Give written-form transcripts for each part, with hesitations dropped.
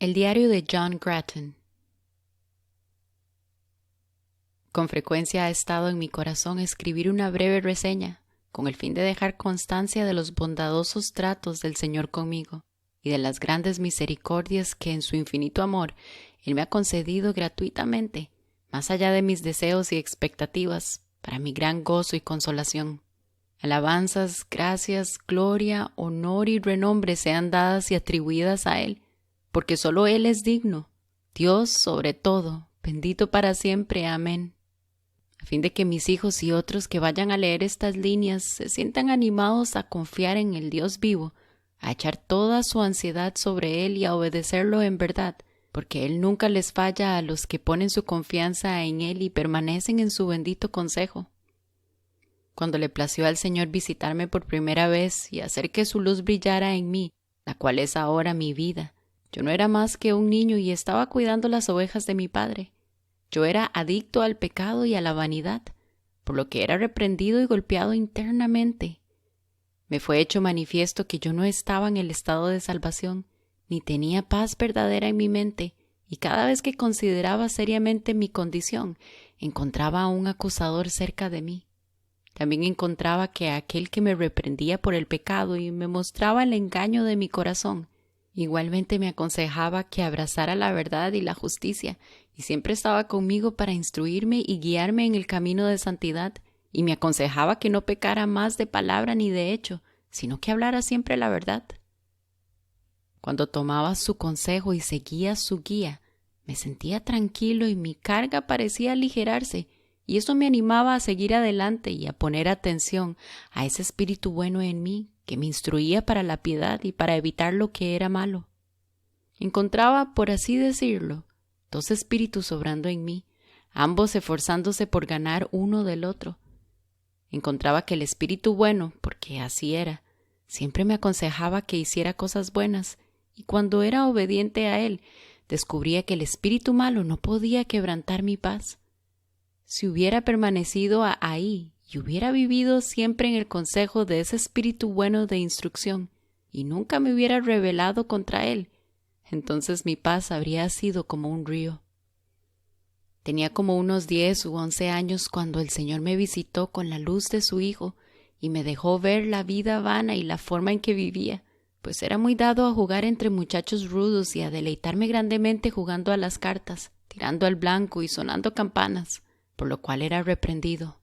El diario de John Grattan. Con frecuencia ha estado en mi corazón escribir una breve reseña, con el fin de dejar constancia de los bondadosos tratos del Señor conmigo y de las grandes misericordias que en su infinito amor Él me ha concedido gratuitamente, más allá de mis deseos y expectativas, para mi gran gozo y consolación. Alabanzas, gracias, gloria, honor y renombre sean dadas y atribuidas a Él, porque solo Él es digno, Dios sobre todo, bendito para siempre. Amén. A fin de que mis hijos y otros que vayan a leer estas líneas se sientan animados a confiar en el Dios vivo, a echar toda su ansiedad sobre Él y a obedecerlo en verdad, porque Él nunca les falla a los que ponen su confianza en Él y permanecen en su bendito consejo. Cuando le plació al Señor visitarme por primera vez y hacer que su luz brillara en mí, la cual es ahora mi vida, yo no era más que un niño y estaba cuidando las ovejas de mi padre. Yo era adicto al pecado y a la vanidad, por lo que era reprendido y golpeado internamente. Me fue hecho manifiesto que yo no estaba en el estado de salvación, ni tenía paz verdadera en mi mente, y cada vez que consideraba seriamente mi condición, encontraba a un acusador cerca de mí. También encontraba que aquel que me reprendía por el pecado y me mostraba el engaño de mi corazón, igualmente me aconsejaba que abrazara la verdad y la justicia, y siempre estaba conmigo para instruirme y guiarme en el camino de santidad, y me aconsejaba que no pecara más de palabra ni de hecho, sino que hablara siempre la verdad. Cuando tomaba su consejo y seguía su guía, me sentía tranquilo y mi carga parecía aligerarse, y eso me animaba a seguir adelante y a poner atención a ese espíritu bueno en mí que me instruía para la piedad y para evitar lo que era malo. Encontraba, por así decirlo, dos espíritus obrando en mí, ambos esforzándose por ganar uno del otro. Encontraba que el espíritu bueno, porque así era, siempre me aconsejaba que hiciera cosas buenas, y cuando era obediente a él, descubría que el espíritu malo no podía quebrantar mi paz. Si hubiera permanecido ahí y hubiera vivido siempre en el consejo de ese espíritu bueno de instrucción y nunca me hubiera rebelado contra él, entonces mi paz habría sido como un río. Tenía como unos 10 u 11 años cuando el Señor me visitó con la luz de su Hijo y me dejó ver la vida vana y la forma en que vivía, pues era muy dado a jugar entre muchachos rudos y a deleitarme grandemente jugando a las cartas, tirando al blanco y sonando campanas, por lo cual era reprendido.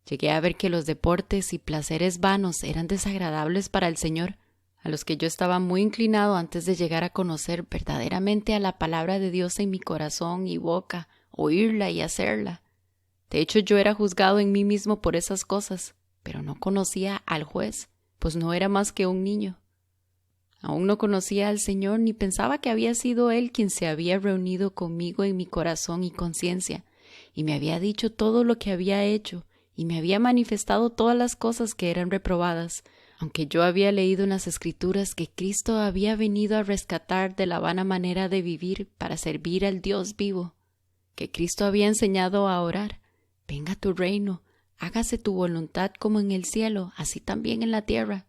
Llegué a ver que los deportes y placeres vanos eran desagradables para el Señor, a los que yo estaba muy inclinado antes de llegar a conocer verdaderamente a la palabra de Dios en mi corazón y boca, oírla y hacerla. De hecho, yo era juzgado en mí mismo por esas cosas, pero no conocía al juez, pues no era más que un niño. Aún no conocía al Señor ni pensaba que había sido Él quien se había reunido conmigo en mi corazón y conciencia, y me había dicho todo lo que había hecho, y me había manifestado todas las cosas que eran reprobadas, aunque yo había leído en las Escrituras que Cristo había venido a rescatar de la vana manera de vivir para servir al Dios vivo, que Cristo había enseñado a orar: venga tu reino, hágase tu voluntad como en el cielo, así también en la tierra,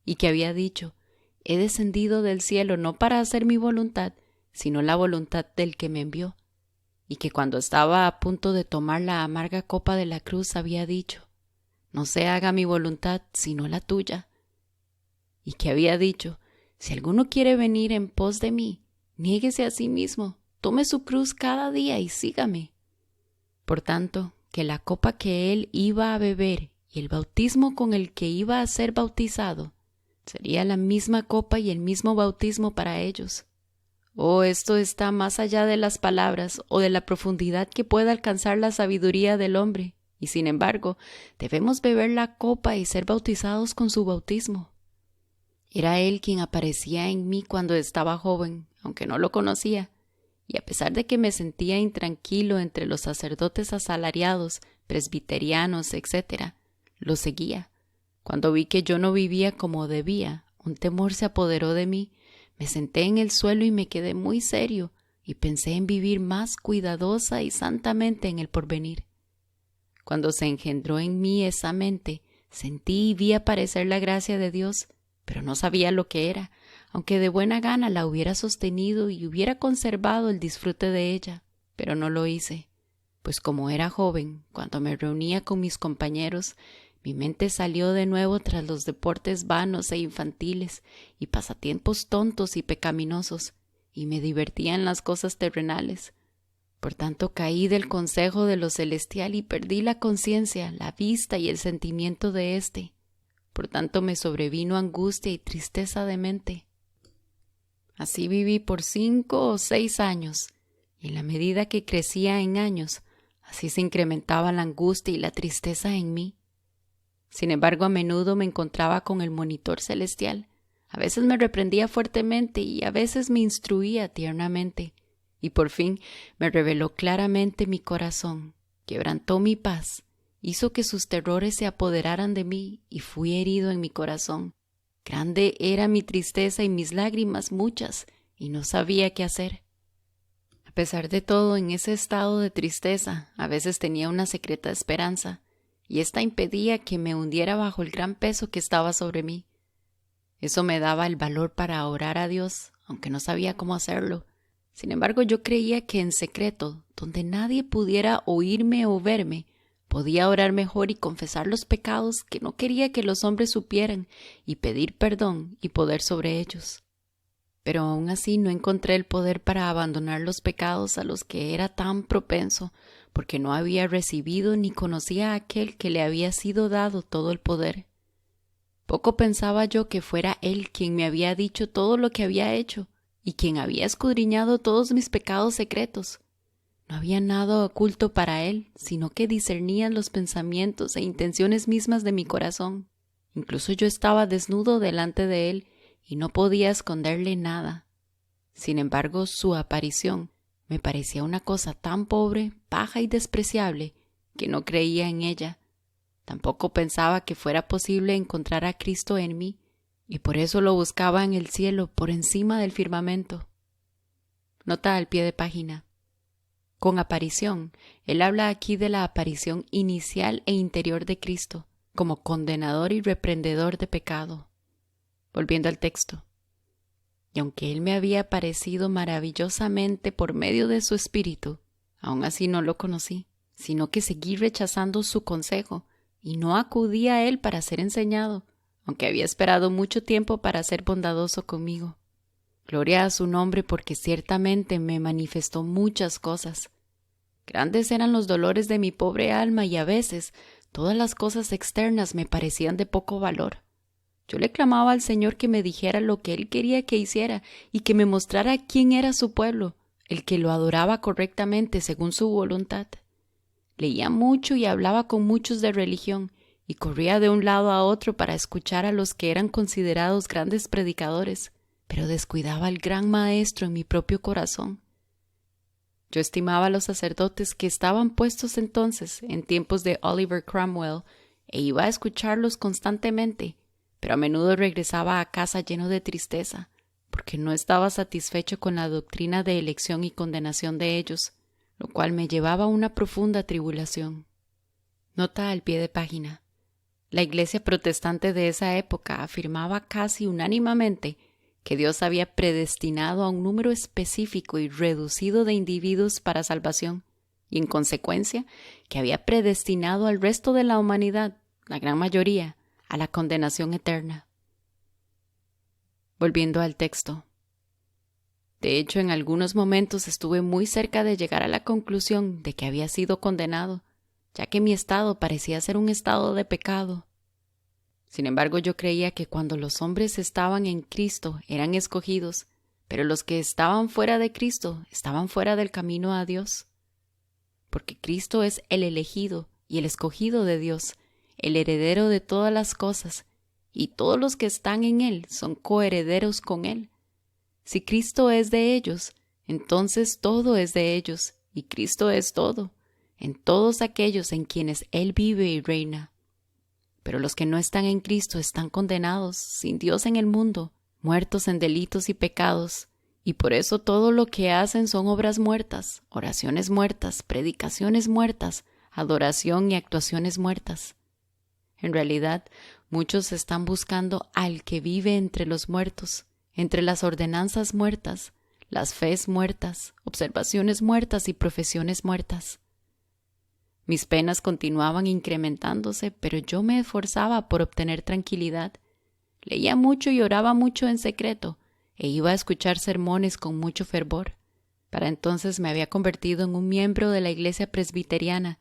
y que había dicho: he descendido del cielo no para hacer mi voluntad, sino la voluntad del que me envió, y que cuando estaba a punto de tomar la amarga copa de la cruz había dicho: no se haga mi voluntad sino la tuya, y que había dicho: si alguno quiere venir en pos de mí, niéguese a sí mismo, tome su cruz cada día y sígame. Por tanto, que la copa que él iba a beber y el bautismo con el que iba a ser bautizado sería la misma copa y el mismo bautismo para ellos. Oh, esto está más allá de las palabras o de la profundidad que pueda alcanzar la sabiduría del hombre, y sin embargo, debemos beber la copa y ser bautizados con su bautismo. Era Él quien aparecía en mí cuando estaba joven, aunque no lo conocía, y a pesar de que me sentía intranquilo entre los sacerdotes asalariados, presbiterianos, etc., lo seguía. Cuando vi que yo no vivía como debía, un temor se apoderó de mí. Me senté en el suelo y me quedé muy serio, y pensé en vivir más cuidadosa y santamente en el porvenir. Cuando se engendró en mí esa mente, sentí y vi aparecer la gracia de Dios, pero no sabía lo que era, aunque de buena gana la hubiera sostenido y hubiera conservado el disfrute de ella, pero no lo hice, pues como era joven, cuando me reunía con mis compañeros, mi mente salió de nuevo tras los deportes vanos e infantiles y pasatiempos tontos y pecaminosos, y me divertía en las cosas terrenales. Por tanto caí del consejo de lo celestial y perdí la conciencia, la vista y el sentimiento de éste. Por tanto me sobrevino angustia y tristeza de mente. Así viví por 5 o 6 años, y en la medida que crecía en años, así se incrementaba la angustia y la tristeza en mí. Sin embargo, a menudo me encontraba con el monitor celestial. A veces me reprendía fuertemente y a veces me instruía tiernamente. Y por fin me reveló claramente mi corazón, quebrantó mi paz, hizo que sus terrores se apoderaran de mí y fui herido en mi corazón. Grande era mi tristeza y mis lágrimas muchas, y no sabía qué hacer. A pesar de todo, en ese estado de tristeza, a veces tenía una secreta esperanza, y esta impedía que me hundiera bajo el gran peso que estaba sobre mí. Eso me daba el valor para orar a Dios, aunque no sabía cómo hacerlo. Sin embargo, yo creía que en secreto, donde nadie pudiera oírme o verme, podía orar mejor y confesar los pecados que no quería que los hombres supieran y pedir perdón y poder sobre ellos. Pero aún así no encontré el poder para abandonar los pecados a los que era tan propenso, porque no había recibido ni conocía a aquel que le había sido dado todo el poder. Poco pensaba yo que fuera él quien me había dicho todo lo que había hecho y quien había escudriñado todos mis pecados secretos. No había nada oculto para él, sino que discernía los pensamientos e intenciones mismas de mi corazón. Incluso yo estaba desnudo delante de él y no podía esconderle nada. Sin embargo, su aparición me parecía una cosa tan pobre, baja y despreciable que no creía en ella. Tampoco pensaba que fuera posible encontrar a Cristo en mí, y por eso lo buscaba en el cielo, por encima del firmamento. Nota al pie de página. Con aparición, él habla aquí de la aparición inicial e interior de Cristo, como condenador y reprendedor de pecado. Volviendo al texto. Y aunque él me había parecido maravillosamente por medio de su espíritu, aún así no lo conocí, sino que seguí rechazando su consejo, y no acudí a él para ser enseñado, aunque había esperado mucho tiempo para ser bondadoso conmigo. Gloria a su nombre, porque ciertamente me manifestó muchas cosas. Grandes eran los dolores de mi pobre alma y a veces todas las cosas externas me parecían de poco valor. Yo le clamaba al Señor que me dijera lo que Él quería que hiciera y que me mostrara quién era su pueblo, el que lo adoraba correctamente según su voluntad. Leía mucho y hablaba con muchos de religión y corría de un lado a otro para escuchar a los que eran considerados grandes predicadores, pero descuidaba al gran maestro en mi propio corazón. Yo estimaba a los sacerdotes que estaban puestos entonces en tiempos de Oliver Cromwell e iba a escucharlos constantemente, pero a menudo regresaba a casa lleno de tristeza, porque no estaba satisfecho con la doctrina de elección y condenación de ellos, lo cual me llevaba a una profunda tribulación. Nota al pie de página. La iglesia protestante de esa época afirmaba casi unánimemente que Dios había predestinado a un número específico y reducido de individuos para salvación, y en consecuencia que había predestinado al resto de la humanidad, la gran mayoría, a la condenación eterna. Volviendo al texto. De hecho, en algunos momentos estuve muy cerca de llegar a la conclusión de que había sido condenado, ya que mi estado parecía ser un estado de pecado. Sin embargo, yo creía que cuando los hombres estaban en Cristo eran escogidos, pero los que estaban fuera de Cristo estaban fuera del camino a Dios. Porque Cristo es el elegido y el escogido de Dios, el heredero de todas las cosas, y todos los que están en Él son coherederos con Él. Si Cristo es de ellos, entonces todo es de ellos, y Cristo es todo, en todos aquellos en quienes Él vive y reina. Pero los que no están en Cristo están condenados, sin Dios en el mundo, muertos en delitos y pecados, y por eso todo lo que hacen son obras muertas, oraciones muertas, predicaciones muertas, adoración y actuaciones muertas. En realidad, muchos están buscando al que vive entre los muertos, entre las ordenanzas muertas, las fees muertas, observaciones muertas y profesiones muertas. Mis penas continuaban incrementándose, pero yo me esforzaba por obtener tranquilidad. Leía mucho y oraba mucho en secreto, e iba a escuchar sermones con mucho fervor. Para entonces me había convertido en un miembro de la iglesia presbiteriana,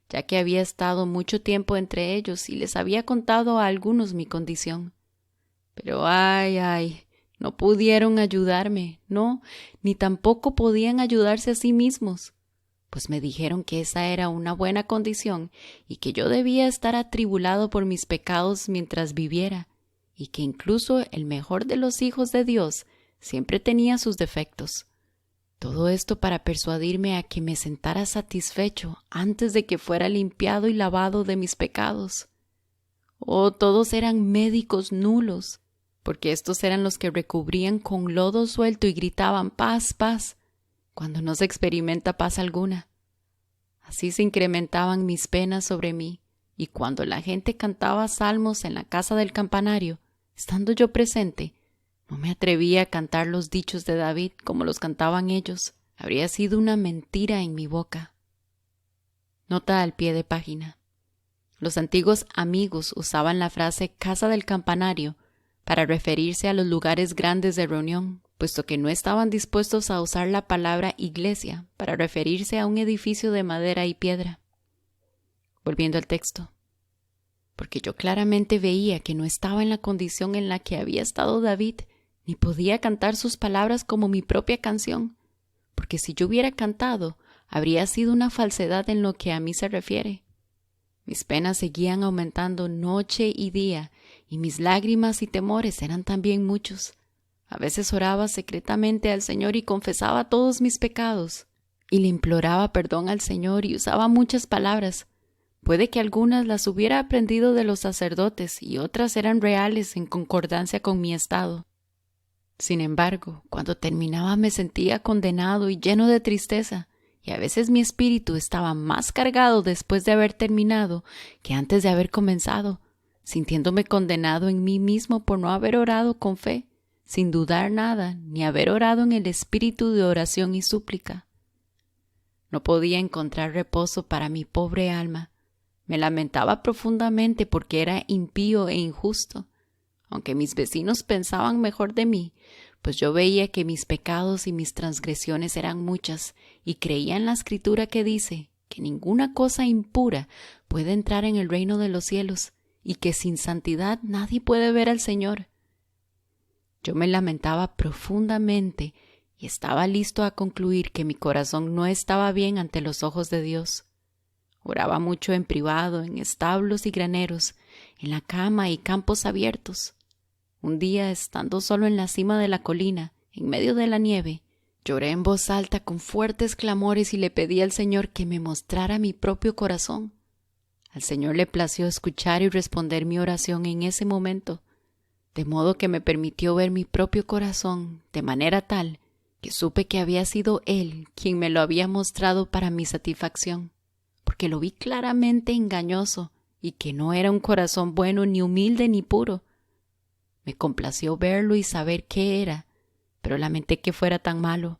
ya que había estado mucho tiempo entre ellos y les había contado a algunos mi condición. Pero ay, no pudieron ayudarme, no, ni tampoco podían ayudarse a sí mismos, pues me dijeron que esa era una buena condición y que yo debía estar atribulado por mis pecados mientras viviera, y que incluso el mejor de los hijos de Dios siempre tenía sus defectos. Todo esto para persuadirme a que me sentara satisfecho antes de que fuera limpiado y lavado de mis pecados. Oh, todos eran médicos nulos, porque estos eran los que recubrían con lodo suelto y gritaban paz, paz, cuando no se experimenta paz alguna. Así se incrementaban mis penas sobre mí, y cuando la gente cantaba salmos en la casa del campanario, estando yo presente, no me atrevía a cantar los dichos de David como los cantaban ellos. Habría sido una mentira en mi boca. Nota al pie de página. Los antiguos amigos usaban la frase casa del campanario para referirse a los lugares grandes de reunión, puesto que no estaban dispuestos a usar la palabra iglesia para referirse a un edificio de madera y piedra. Volviendo al texto. Porque yo claramente veía que no estaba en la condición en la que había estado David, ni podía cantar sus palabras como mi propia canción, porque si yo hubiera cantado, habría sido una falsedad en lo que a mí se refiere. Mis penas seguían aumentando noche y día, y mis lágrimas y temores eran también muchos. A veces oraba secretamente al Señor y confesaba todos mis pecados, y le imploraba perdón al Señor y usaba muchas palabras. Puede que algunas las hubiera aprendido de los sacerdotes y otras eran reales en concordancia con mi estado. Sin embargo, cuando terminaba me sentía condenado y lleno de tristeza, y a veces mi espíritu estaba más cargado después de haber terminado que antes de haber comenzado, sintiéndome condenado en mí mismo por no haber orado con fe, sin dudar nada, ni haber orado en el espíritu de oración y súplica. No podía encontrar reposo para mi pobre alma. Me lamentaba profundamente porque era impío e injusto. Aunque mis vecinos pensaban mejor de mí, pues yo veía que mis pecados y mis transgresiones eran muchas, y creía en la escritura que dice que ninguna cosa impura puede entrar en el reino de los cielos, y que sin santidad nadie puede ver al Señor. Yo me lamentaba profundamente y estaba listo a concluir que mi corazón no estaba bien ante los ojos de Dios. Oraba mucho en privado, en establos y graneros, en la cama y campos abiertos. Un día, estando solo en la cima de la colina, en medio de la nieve, lloré en voz alta con fuertes clamores y le pedí al Señor que me mostrara mi propio corazón. Al Señor le plació escuchar y responder mi oración en ese momento, de modo que me permitió ver mi propio corazón de manera tal que supe que había sido Él quien me lo había mostrado para mi satisfacción, porque lo vi claramente engañoso y que no era un corazón bueno, ni humilde, ni puro. Me complació verlo y saber qué era, pero lamenté que fuera tan malo.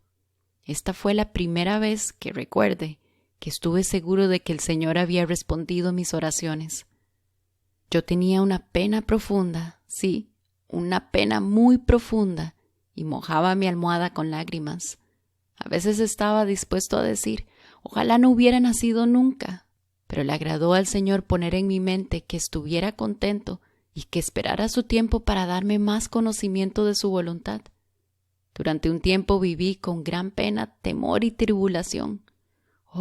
Esta fue la primera vez que recuerde que estuve seguro de que el Señor había respondido mis oraciones. Yo tenía una pena profunda, sí, una pena muy profunda, y mojaba mi almohada con lágrimas. A veces estaba dispuesto a decir, ojalá no hubiera nacido nunca, pero le agradó al Señor poner en mi mente que estuviera contento y que esperara su tiempo para darme más conocimiento de su voluntad. Durante un tiempo viví con gran pena, temor y tribulación.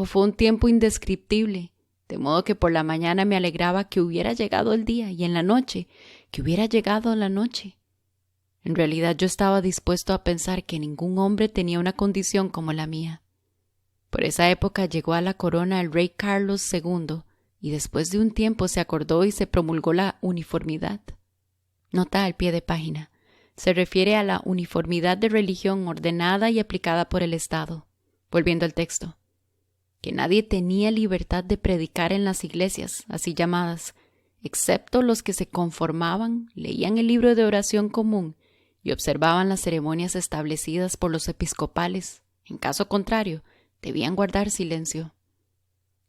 Fue un tiempo indescriptible, de modo que por la mañana me alegraba que hubiera llegado el día y en la noche que hubiera llegado la noche. En realidad yo estaba dispuesto a pensar que ningún hombre tenía una condición como la mía. Por esa época llegó a la corona el rey Carlos II, y después de un tiempo se acordó y se promulgó la uniformidad. Nota al pie de página. Se refiere a la uniformidad de religión ordenada y aplicada por el Estado. Volviendo al texto. Que nadie tenía libertad de predicar en las iglesias, así llamadas, excepto los que se conformaban, leían el libro de oración común y observaban las ceremonias establecidas por los episcopales. En caso contrario, debían guardar silencio.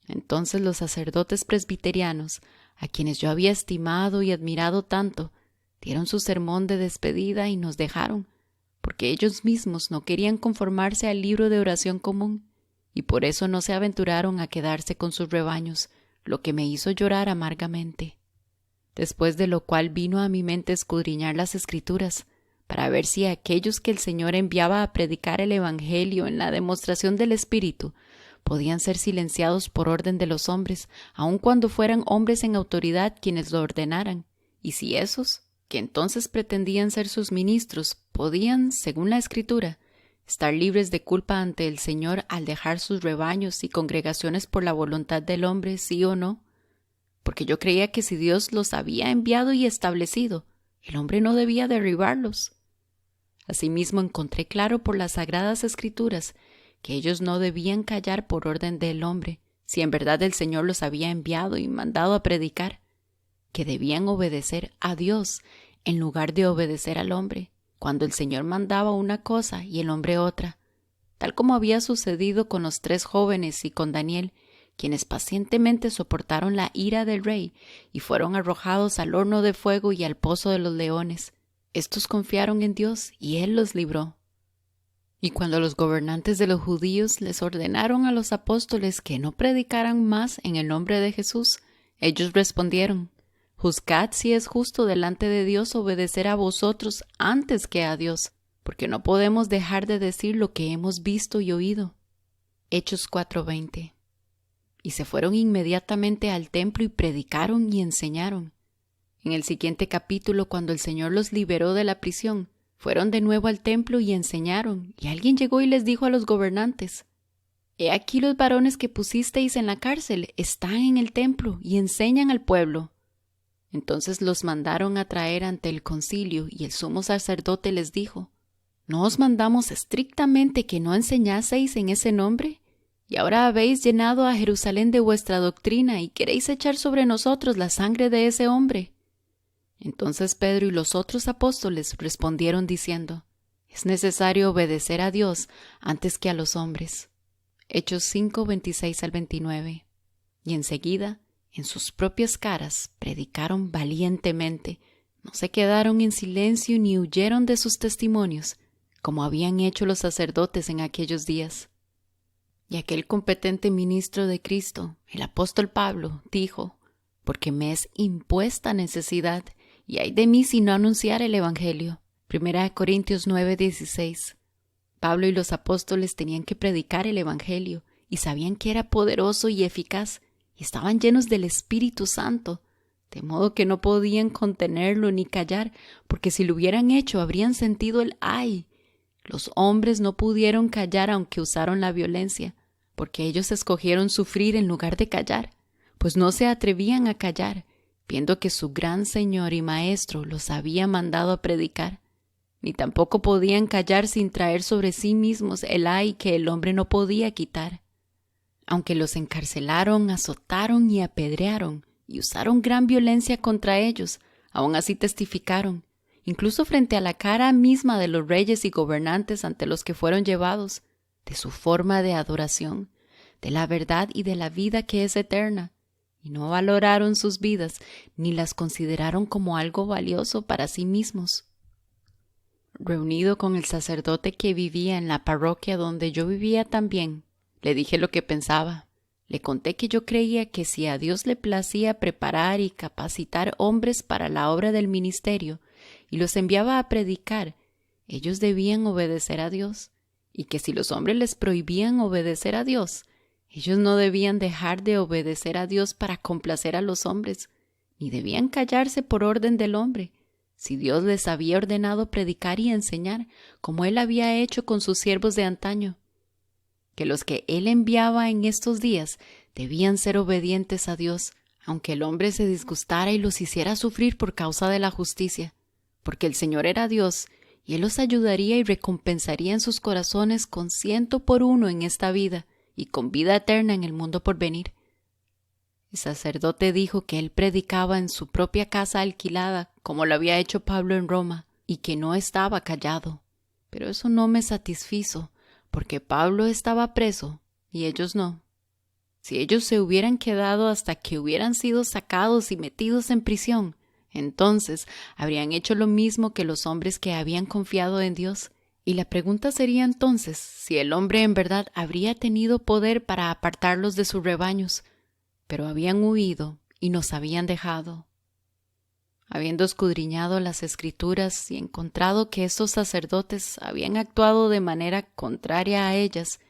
Entonces los sacerdotes presbiterianos, a quienes yo había estimado y admirado tanto, dieron su sermón de despedida y nos dejaron, porque ellos mismos no querían conformarse al libro de oración común, y por eso no se aventuraron a quedarse con sus rebaños, lo que me hizo llorar amargamente. Después de lo cual vino a mi mente escudriñar las Escrituras, para ver si aquellos que el Señor enviaba a predicar el Evangelio en la demostración del Espíritu podían ser silenciados por orden de los hombres, aun cuando fueran hombres en autoridad quienes lo ordenaran, y si esos, que entonces pretendían ser sus ministros, podían, según la Escritura, estar libres de culpa ante el Señor al dejar sus rebaños y congregaciones por la voluntad del hombre, sí o no, porque yo creía que si Dios los había enviado y establecido, el hombre no debía derribarlos. Asimismo encontré claro por las Sagradas Escrituras que ellos no debían callar por orden del hombre, si en verdad el Señor los había enviado y mandado a predicar, que debían obedecer a Dios en lugar de obedecer al hombre, cuando el Señor mandaba una cosa y el hombre otra, tal como había sucedido con los 3 jóvenes y con Daniel, quienes pacientemente soportaron la ira del rey y fueron arrojados al horno de fuego y al pozo de los leones. Estos confiaron en Dios y Él los libró. Y cuando los gobernantes de los judíos les ordenaron a los apóstoles que no predicaran más en el nombre de Jesús, ellos respondieron: «Juzgad si es justo delante de Dios obedecer a vosotros antes que a Dios, porque no podemos dejar de decir lo que hemos visto y oído». Hechos 4:20. Y se fueron inmediatamente al templo y predicaron y enseñaron. En el siguiente capítulo, cuando el Señor los liberó de la prisión, fueron de nuevo al templo y enseñaron, y alguien llegó y les dijo a los gobernantes: «He aquí los varones que pusisteis en la cárcel están en el templo y enseñan al pueblo». Entonces los mandaron a traer ante el concilio, y el sumo sacerdote les dijo: «¿No os mandamos estrictamente que no enseñaseis en ese nombre? Y ahora habéis llenado a Jerusalén de vuestra doctrina y queréis echar sobre nosotros la sangre de ese hombre». Entonces Pedro y los otros apóstoles respondieron diciendo: «Es necesario obedecer a Dios antes que a los hombres». Hechos 5:26-29. Y enseguida, en sus propias caras, predicaron valientemente, no se quedaron en silencio ni huyeron de sus testimonios, como habían hecho los sacerdotes en aquellos días. Y aquel competente ministro de Cristo, el apóstol Pablo, dijo: «Porque me es impuesta necesidad, y ay de mí si no anunciar el Evangelio». 1 Corintios 9:16. Pablo y los apóstoles tenían que predicar el Evangelio, y sabían que era poderoso y eficaz, y estaban llenos del Espíritu Santo, de modo que no podían contenerlo ni callar, porque si lo hubieran hecho habrían sentido el ay. Los hombres no pudieron callar aunque usaron la violencia, porque ellos escogieron sufrir en lugar de callar, pues no se atrevían a callar, viendo que su gran Señor y Maestro los había mandado a predicar, ni tampoco podían callar sin traer sobre sí mismos el ay que el hombre no podía quitar. Aunque los encarcelaron, azotaron y apedrearon, y usaron gran violencia contra ellos, aún así testificaron, incluso frente a la cara misma de los reyes y gobernantes ante los que fueron llevados, de su forma de adoración, de la verdad y de la vida que es eterna, y no valoraron sus vidas, ni las consideraron como algo valioso para sí mismos. Reunido con el sacerdote que vivía en la parroquia donde yo vivía también, le dije lo que pensaba. Le conté que yo creía que si a Dios le placía preparar y capacitar hombres para la obra del ministerio y los enviaba a predicar, ellos debían obedecer a Dios, y que si los hombres les prohibían obedecer a Dios, ellos no debían dejar de obedecer a Dios para complacer a los hombres, ni debían callarse por orden del hombre, si Dios les había ordenado predicar y enseñar, como Él había hecho con sus siervos de antaño. Que los que Él enviaba en estos días debían ser obedientes a Dios, aunque el hombre se disgustara y los hiciera sufrir por causa de la justicia, porque el Señor era Dios, y Él los ayudaría y recompensaría en sus corazones con 100 por 1 en esta vida, y con vida eterna en el mundo por venir. El sacerdote dijo que él predicaba en su propia casa alquilada, como lo había hecho Pablo en Roma, y que no estaba callado. Pero eso no me satisfizo, porque Pablo estaba preso y ellos no. Si ellos se hubieran quedado hasta que hubieran sido sacados y metidos en prisión, entonces habrían hecho lo mismo que los hombres que habían confiado en Dios. Y la pregunta sería entonces si el hombre en verdad habría tenido poder para apartarlos de sus rebaños, pero habían huido y nos habían dejado. Habiendo escudriñado las Escrituras y encontrado que estos sacerdotes habían actuado de manera contraria a ellas,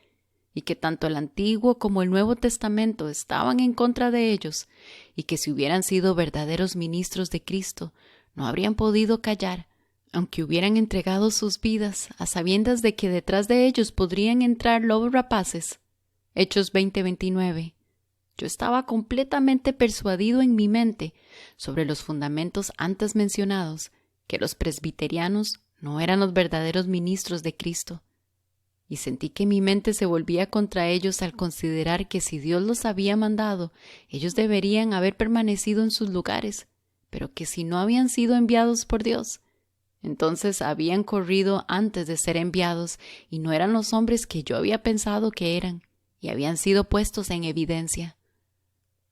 y que tanto el Antiguo como el Nuevo Testamento estaban en contra de ellos, y que si hubieran sido verdaderos ministros de Cristo, no habrían podido callar, aunque hubieran entregado sus vidas, a sabiendas de que detrás de ellos podrían entrar lobos rapaces. Hechos 20:29. Yo estaba completamente persuadido en mi mente, sobre los fundamentos antes mencionados, que los presbiterianos no eran los verdaderos ministros de Cristo, y sentí que mi mente se volvía contra ellos al considerar que si Dios los había mandado, ellos deberían haber permanecido en sus lugares, pero que si no habían sido enviados por Dios, entonces habían corrido antes de ser enviados y no eran los hombres que yo había pensado que eran, y habían sido puestos en evidencia.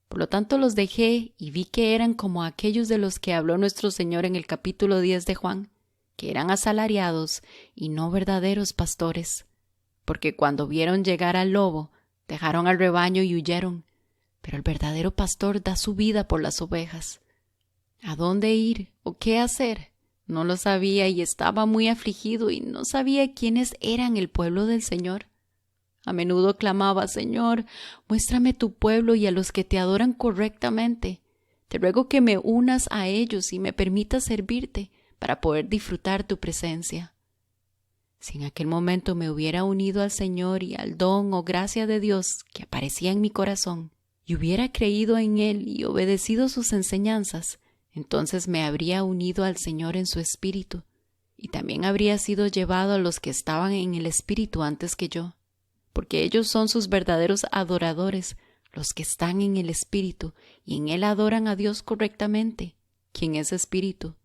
Por lo tanto los dejé y vi que eran como aquellos de los que habló nuestro Señor en el capítulo 10 de Juan, que eran asalariados y no verdaderos pastores. Porque cuando vieron llegar al lobo, dejaron al rebaño y huyeron, pero el verdadero pastor da su vida por las ovejas. ¿A dónde ir o qué hacer? No lo sabía y estaba muy afligido y no sabía quiénes eran el pueblo del Señor. A menudo clamaba: Señor, muéstrame tu pueblo y a los que te adoran correctamente. Te ruego que me unas a ellos y me permitas servirte para poder disfrutar tu presencia. Si en aquel momento me hubiera unido al Señor y al don o gracia de Dios que aparecía en mi corazón, y hubiera creído en Él y obedecido sus enseñanzas, entonces me habría unido al Señor en su espíritu, y también habría sido llevado a los que estaban en el espíritu antes que yo, porque ellos son sus verdaderos adoradores, los que están en el espíritu, y en Él adoran a Dios correctamente, quien es espíritu.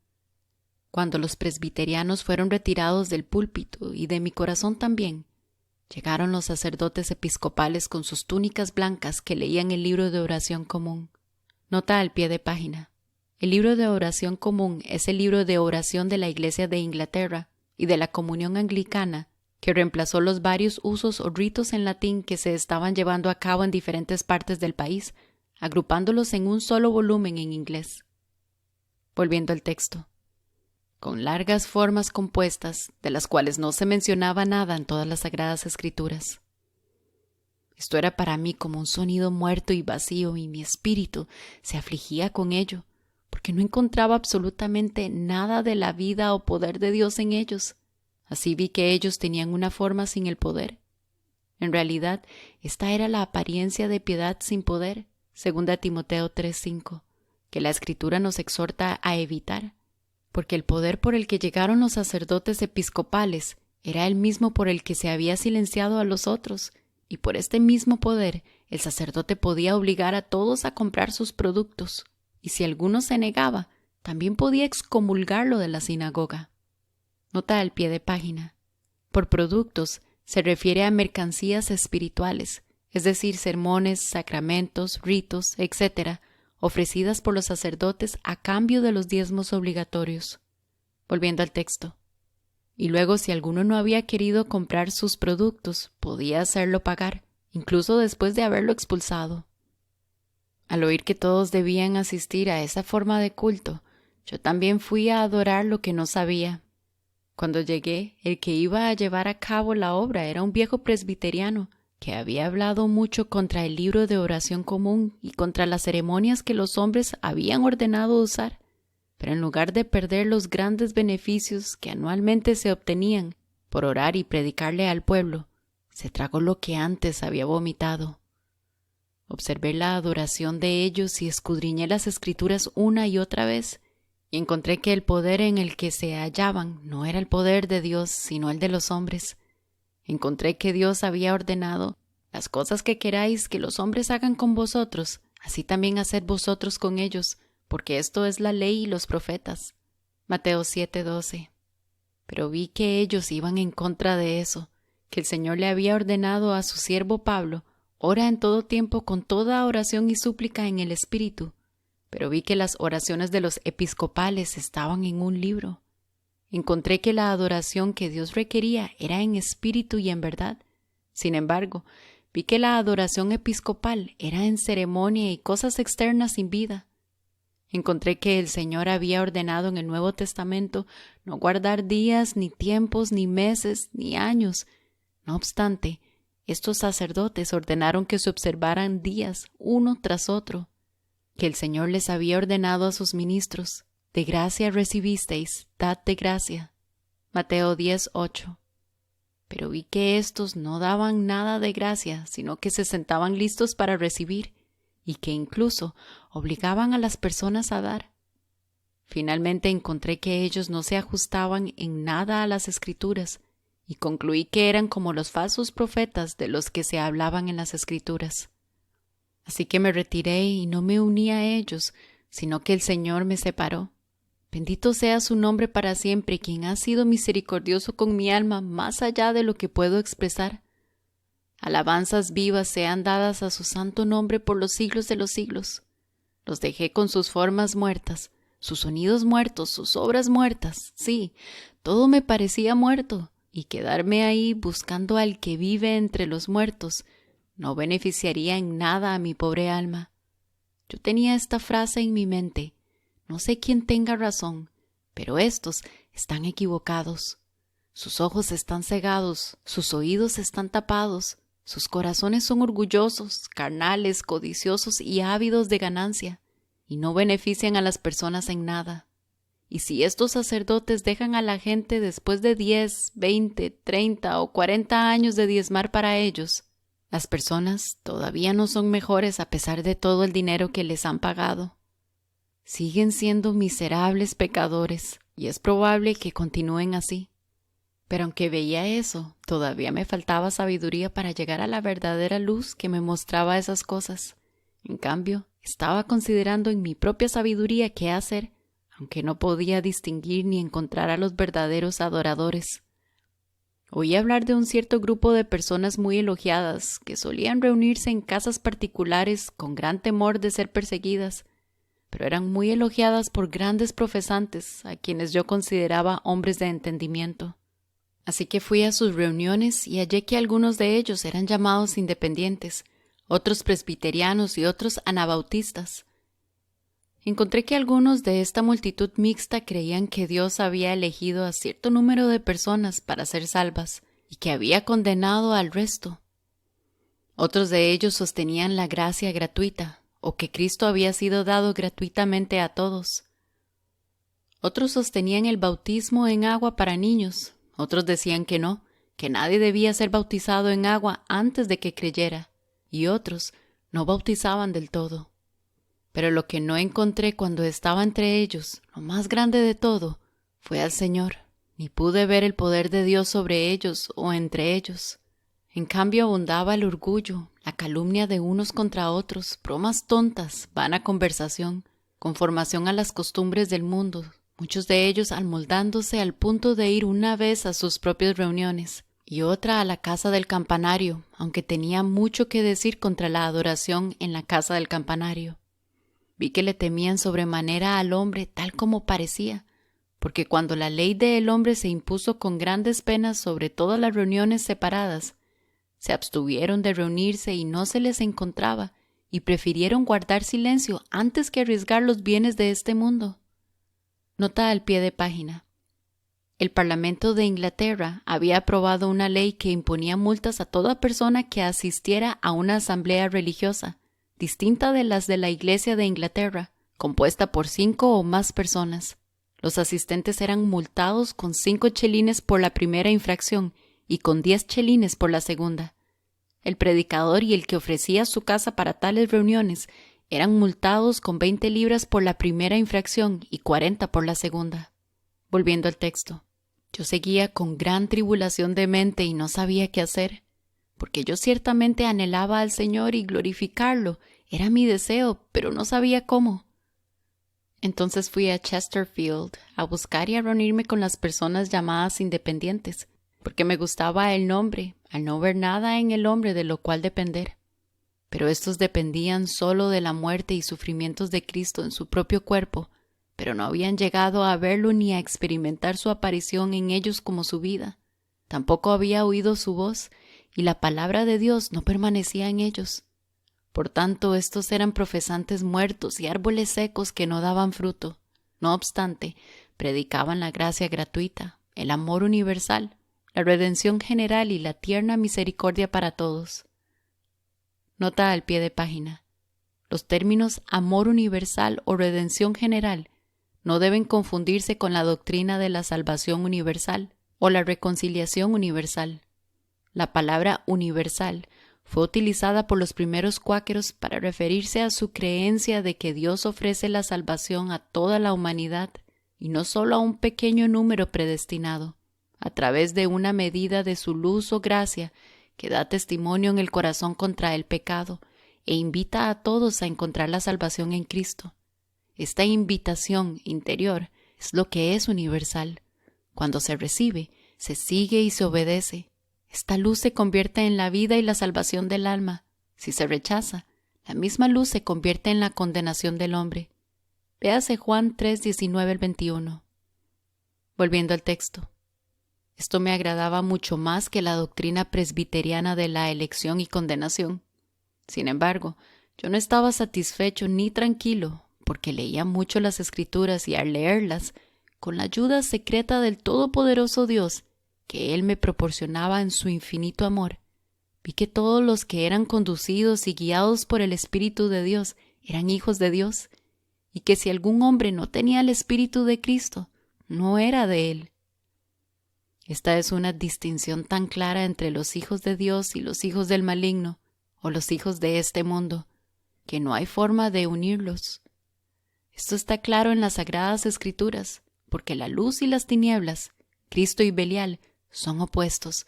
Cuando los presbiterianos fueron retirados del púlpito y de mi corazón también, llegaron los sacerdotes episcopales con sus túnicas blancas que leían el libro de oración común. Nota al pie de página. El libro de oración común es el libro de oración de la Iglesia de Inglaterra y de la Comunión Anglicana, que reemplazó los varios usos o ritos en latín que se estaban llevando a cabo en diferentes partes del país, agrupándolos en un solo volumen en inglés. Volviendo al texto. Con largas formas compuestas, de las cuales no se mencionaba nada en todas las Sagradas Escrituras. Esto era para mí como un sonido muerto y vacío, y mi espíritu se afligía con ello, porque no encontraba absolutamente nada de la vida o poder de Dios en ellos. Así vi que ellos tenían una forma sin el poder. En realidad, esta era la apariencia de piedad sin poder, 2 Timoteo 3:5, que la Escritura nos exhorta a evitar. Porque el poder por el que llegaron los sacerdotes episcopales era el mismo por el que se había silenciado a los otros, y por este mismo poder el sacerdote podía obligar a todos a comprar sus productos, y si alguno se negaba, también podía excomulgarlo de la sinagoga. Nota al pie de página. Por productos se refiere a mercancías espirituales, es decir, sermones, sacramentos, ritos, etc., ofrecidas por los sacerdotes a cambio de los diezmos obligatorios. Volviendo al texto. Y luego, si alguno no había querido comprar sus productos, podía hacerlo pagar, incluso después de haberlo expulsado. Al oír que todos debían asistir a esa forma de culto, yo también fui a adorar lo que no sabía. Cuando llegué, el que iba a llevar a cabo la obra era un viejo presbiteriano, que había hablado mucho contra el libro de oración común y contra las ceremonias que los hombres habían ordenado usar, pero en lugar de perder los grandes beneficios que anualmente se obtenían por orar y predicarle al pueblo, se tragó lo que antes había vomitado. Observé la adoración de ellos y escudriñé las Escrituras una y otra vez, y encontré que el poder en el que se hallaban no era el poder de Dios, sino el de los hombres. Encontré que Dios había ordenado: las cosas que queráis que los hombres hagan con vosotros, así también haced vosotros con ellos, porque esto es la ley y los profetas. Mateo 7:12. Pero vi que ellos iban en contra de eso, que el Señor le había ordenado a su siervo Pablo: ora en todo tiempo con toda oración y súplica en el Espíritu. Pero vi que las oraciones de los episcopales estaban en un libro. Encontré que la adoración que Dios requería era en espíritu y en verdad. Sin embargo, vi que la adoración episcopal era en ceremonia y cosas externas sin vida. Encontré que el Señor había ordenado en el Nuevo Testamento no guardar días, ni tiempos, ni meses, ni años. No obstante, estos sacerdotes ordenaron que se observaran días uno tras otro, que el Señor les había ordenado a sus ministros: de gracia recibisteis, dad de gracia. Mateo 10:8. Pero vi que estos no daban nada de gracia, sino que se sentaban listos para recibir, y que incluso obligaban a las personas a dar. Finalmente encontré que ellos no se ajustaban en nada a las Escrituras, y concluí que eran como los falsos profetas de los que se hablaban en las Escrituras. Así que me retiré y no me uní a ellos, sino que el Señor me separó. Bendito sea su nombre para siempre, quien ha sido misericordioso con mi alma más allá de lo que puedo expresar. Alabanzas vivas sean dadas a su santo nombre por los siglos de los siglos. Los dejé con sus formas muertas, sus sonidos muertos, sus obras muertas. Sí, todo me parecía muerto, y quedarme ahí buscando al que vive entre los muertos no beneficiaría en nada a mi pobre alma. Yo tenía esta frase en mi mente: no sé quién tenga razón, pero estos están equivocados. Sus ojos están cegados, sus oídos están tapados, sus corazones son orgullosos, carnales, codiciosos y ávidos de ganancia, y no benefician a las personas en nada. Y si estos sacerdotes dejan a la gente después de 10, 20, 30 o 40 años de diezmar para ellos, las personas todavía no son mejores a pesar de todo el dinero que les han pagado. Siguen siendo miserables pecadores, y es probable que continúen así. Pero aunque veía eso, todavía me faltaba sabiduría para llegar a la verdadera luz que me mostraba esas cosas. En cambio, estaba considerando en mi propia sabiduría qué hacer, aunque no podía distinguir ni encontrar a los verdaderos adoradores. Oí hablar de un cierto grupo de personas muy elogiadas que solían reunirse en casas particulares con gran temor de ser perseguidas, pero eran muy elogiadas por grandes profesantes a quienes yo consideraba hombres de entendimiento. Así que fui a sus reuniones y hallé que algunos de ellos eran llamados independientes, otros presbiterianos y otros anabautistas. Encontré que algunos de esta multitud mixta creían que Dios había elegido a cierto número de personas para ser salvas y que había condenado al resto. Otros de ellos sostenían la gracia gratuita, o que Cristo había sido dado gratuitamente a todos. Otros sostenían el bautismo en agua para niños, otros decían que no, que nadie debía ser bautizado en agua antes de que creyera, y otros no bautizaban del todo. Pero lo que no encontré cuando estaba entre ellos, lo más grande de todo, fue al Señor, ni pude ver el poder de Dios sobre ellos o entre ellos. En cambio abundaba el orgullo, la calumnia de unos contra otros, bromas tontas, vana conversación, conformación a las costumbres del mundo, muchos de ellos amoldándose al punto de ir una vez a sus propias reuniones y otra a la casa del campanario, aunque tenía mucho que decir contra la adoración en la casa del campanario. Vi que le temían sobremanera al hombre tal como parecía, porque cuando la ley del hombre se impuso con grandes penas sobre todas las reuniones separadas, se abstuvieron de reunirse y no se les encontraba, y prefirieron guardar silencio antes que arriesgar los bienes de este mundo. Nota al pie de página. El Parlamento de Inglaterra había aprobado una ley que imponía multas a toda persona que asistiera a una asamblea religiosa, distinta de las de la Iglesia de Inglaterra, compuesta por 5 o más personas. Los asistentes eran multados con 5 chelines por la primera infracción y con 10 chelines por la segunda. El predicador y el que ofrecía su casa para tales reuniones eran multados con 20 libras por la primera infracción y 40 por la segunda. Volviendo al texto. Yo seguía con gran tribulación de mente y no sabía qué hacer, porque yo ciertamente anhelaba al Señor y glorificarlo, era mi deseo, pero no sabía cómo. Entonces fui a Chesterfield a buscar y a reunirme con las personas llamadas independientes, porque me gustaba el nombre, al no ver nada en el hombre de lo cual depender. Pero estos dependían solo de la muerte y sufrimientos de Cristo en su propio cuerpo, pero no habían llegado a verlo ni a experimentar su aparición en ellos como su vida. Tampoco había oído su voz, y la palabra de Dios no permanecía en ellos. Por tanto, estos eran profesantes muertos y árboles secos que no daban fruto. No obstante, predicaban la gracia gratuita, el amor universal, la redención general y la tierna misericordia para todos. Nota al pie de página. Los términos amor universal o redención general no deben confundirse con la doctrina de la salvación universal o la reconciliación universal. La palabra universal fue utilizada por los primeros cuáqueros para referirse a su creencia de que Dios ofrece la salvación a toda la humanidad y no solo a un pequeño número predestinado, a través de una medida de su luz o gracia que da testimonio en el corazón contra el pecado e invita a todos a encontrar la salvación en Cristo. Esta invitación interior es lo que es universal. Cuando se recibe, se sigue y se obedece. Esta luz se convierte en la vida y la salvación del alma. Si se rechaza, la misma luz se convierte en la condenación del hombre. Véase Juan 3, 19 al 21. Volviendo al texto. Esto me agradaba mucho más que la doctrina presbiteriana de la elección y condenación. Sin embargo, yo no estaba satisfecho ni tranquilo, porque leía mucho las Escrituras y al leerlas, con la ayuda secreta del Todopoderoso Dios, que Él me proporcionaba en su infinito amor, vi que todos los que eran conducidos y guiados por el Espíritu de Dios eran hijos de Dios, y que si algún hombre no tenía el Espíritu de Cristo, no era de Él. Esta es una distinción tan clara entre los hijos de Dios y los hijos del maligno, o los hijos de este mundo, que no hay forma de unirlos. Esto está claro en las Sagradas Escrituras, porque la luz y las tinieblas, Cristo y Belial, son opuestos.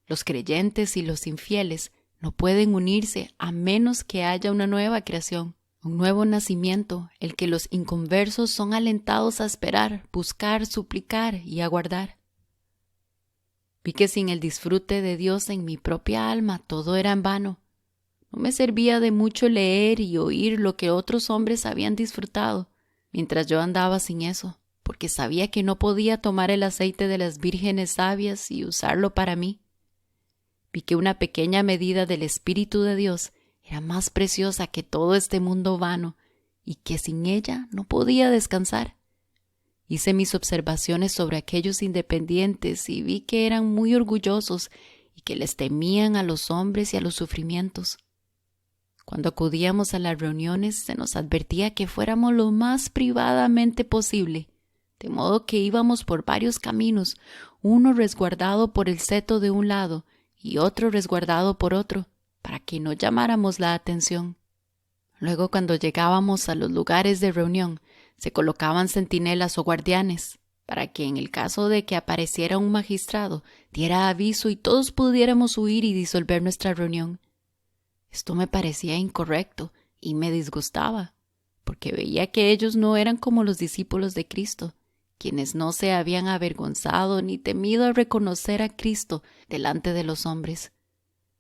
Los creyentes y los infieles no pueden unirse a menos que haya una nueva creación, un nuevo nacimiento, el que los inconversos son alentados a esperar, buscar, suplicar y aguardar. Vi que sin el disfrute de Dios en mi propia alma todo era en vano. No me servía de mucho leer y oír lo que otros hombres habían disfrutado, mientras yo andaba sin eso, porque sabía que no podía tomar el aceite de las vírgenes sabias y usarlo para mí. Vi que una pequeña medida del Espíritu de Dios era más preciosa que todo este mundo vano y que sin ella no podía descansar. Hice mis observaciones sobre aquellos independientes y vi que eran muy orgullosos y que les temían a los hombres y a los sufrimientos. Cuando acudíamos a las reuniones se nos advertía que fuéramos lo más privadamente posible, de modo que íbamos por varios caminos, uno resguardado por el seto de un lado y otro resguardado por otro, para que no llamáramos la atención. Luego, cuando llegábamos a los lugares de reunión, se colocaban centinelas o guardianes, para que en el caso de que apareciera un magistrado, diera aviso y todos pudiéramos huir y disolver nuestra reunión. Esto me parecía incorrecto y me disgustaba, porque veía que ellos no eran como los discípulos de Cristo, quienes no se habían avergonzado ni temido a reconocer a Cristo delante de los hombres.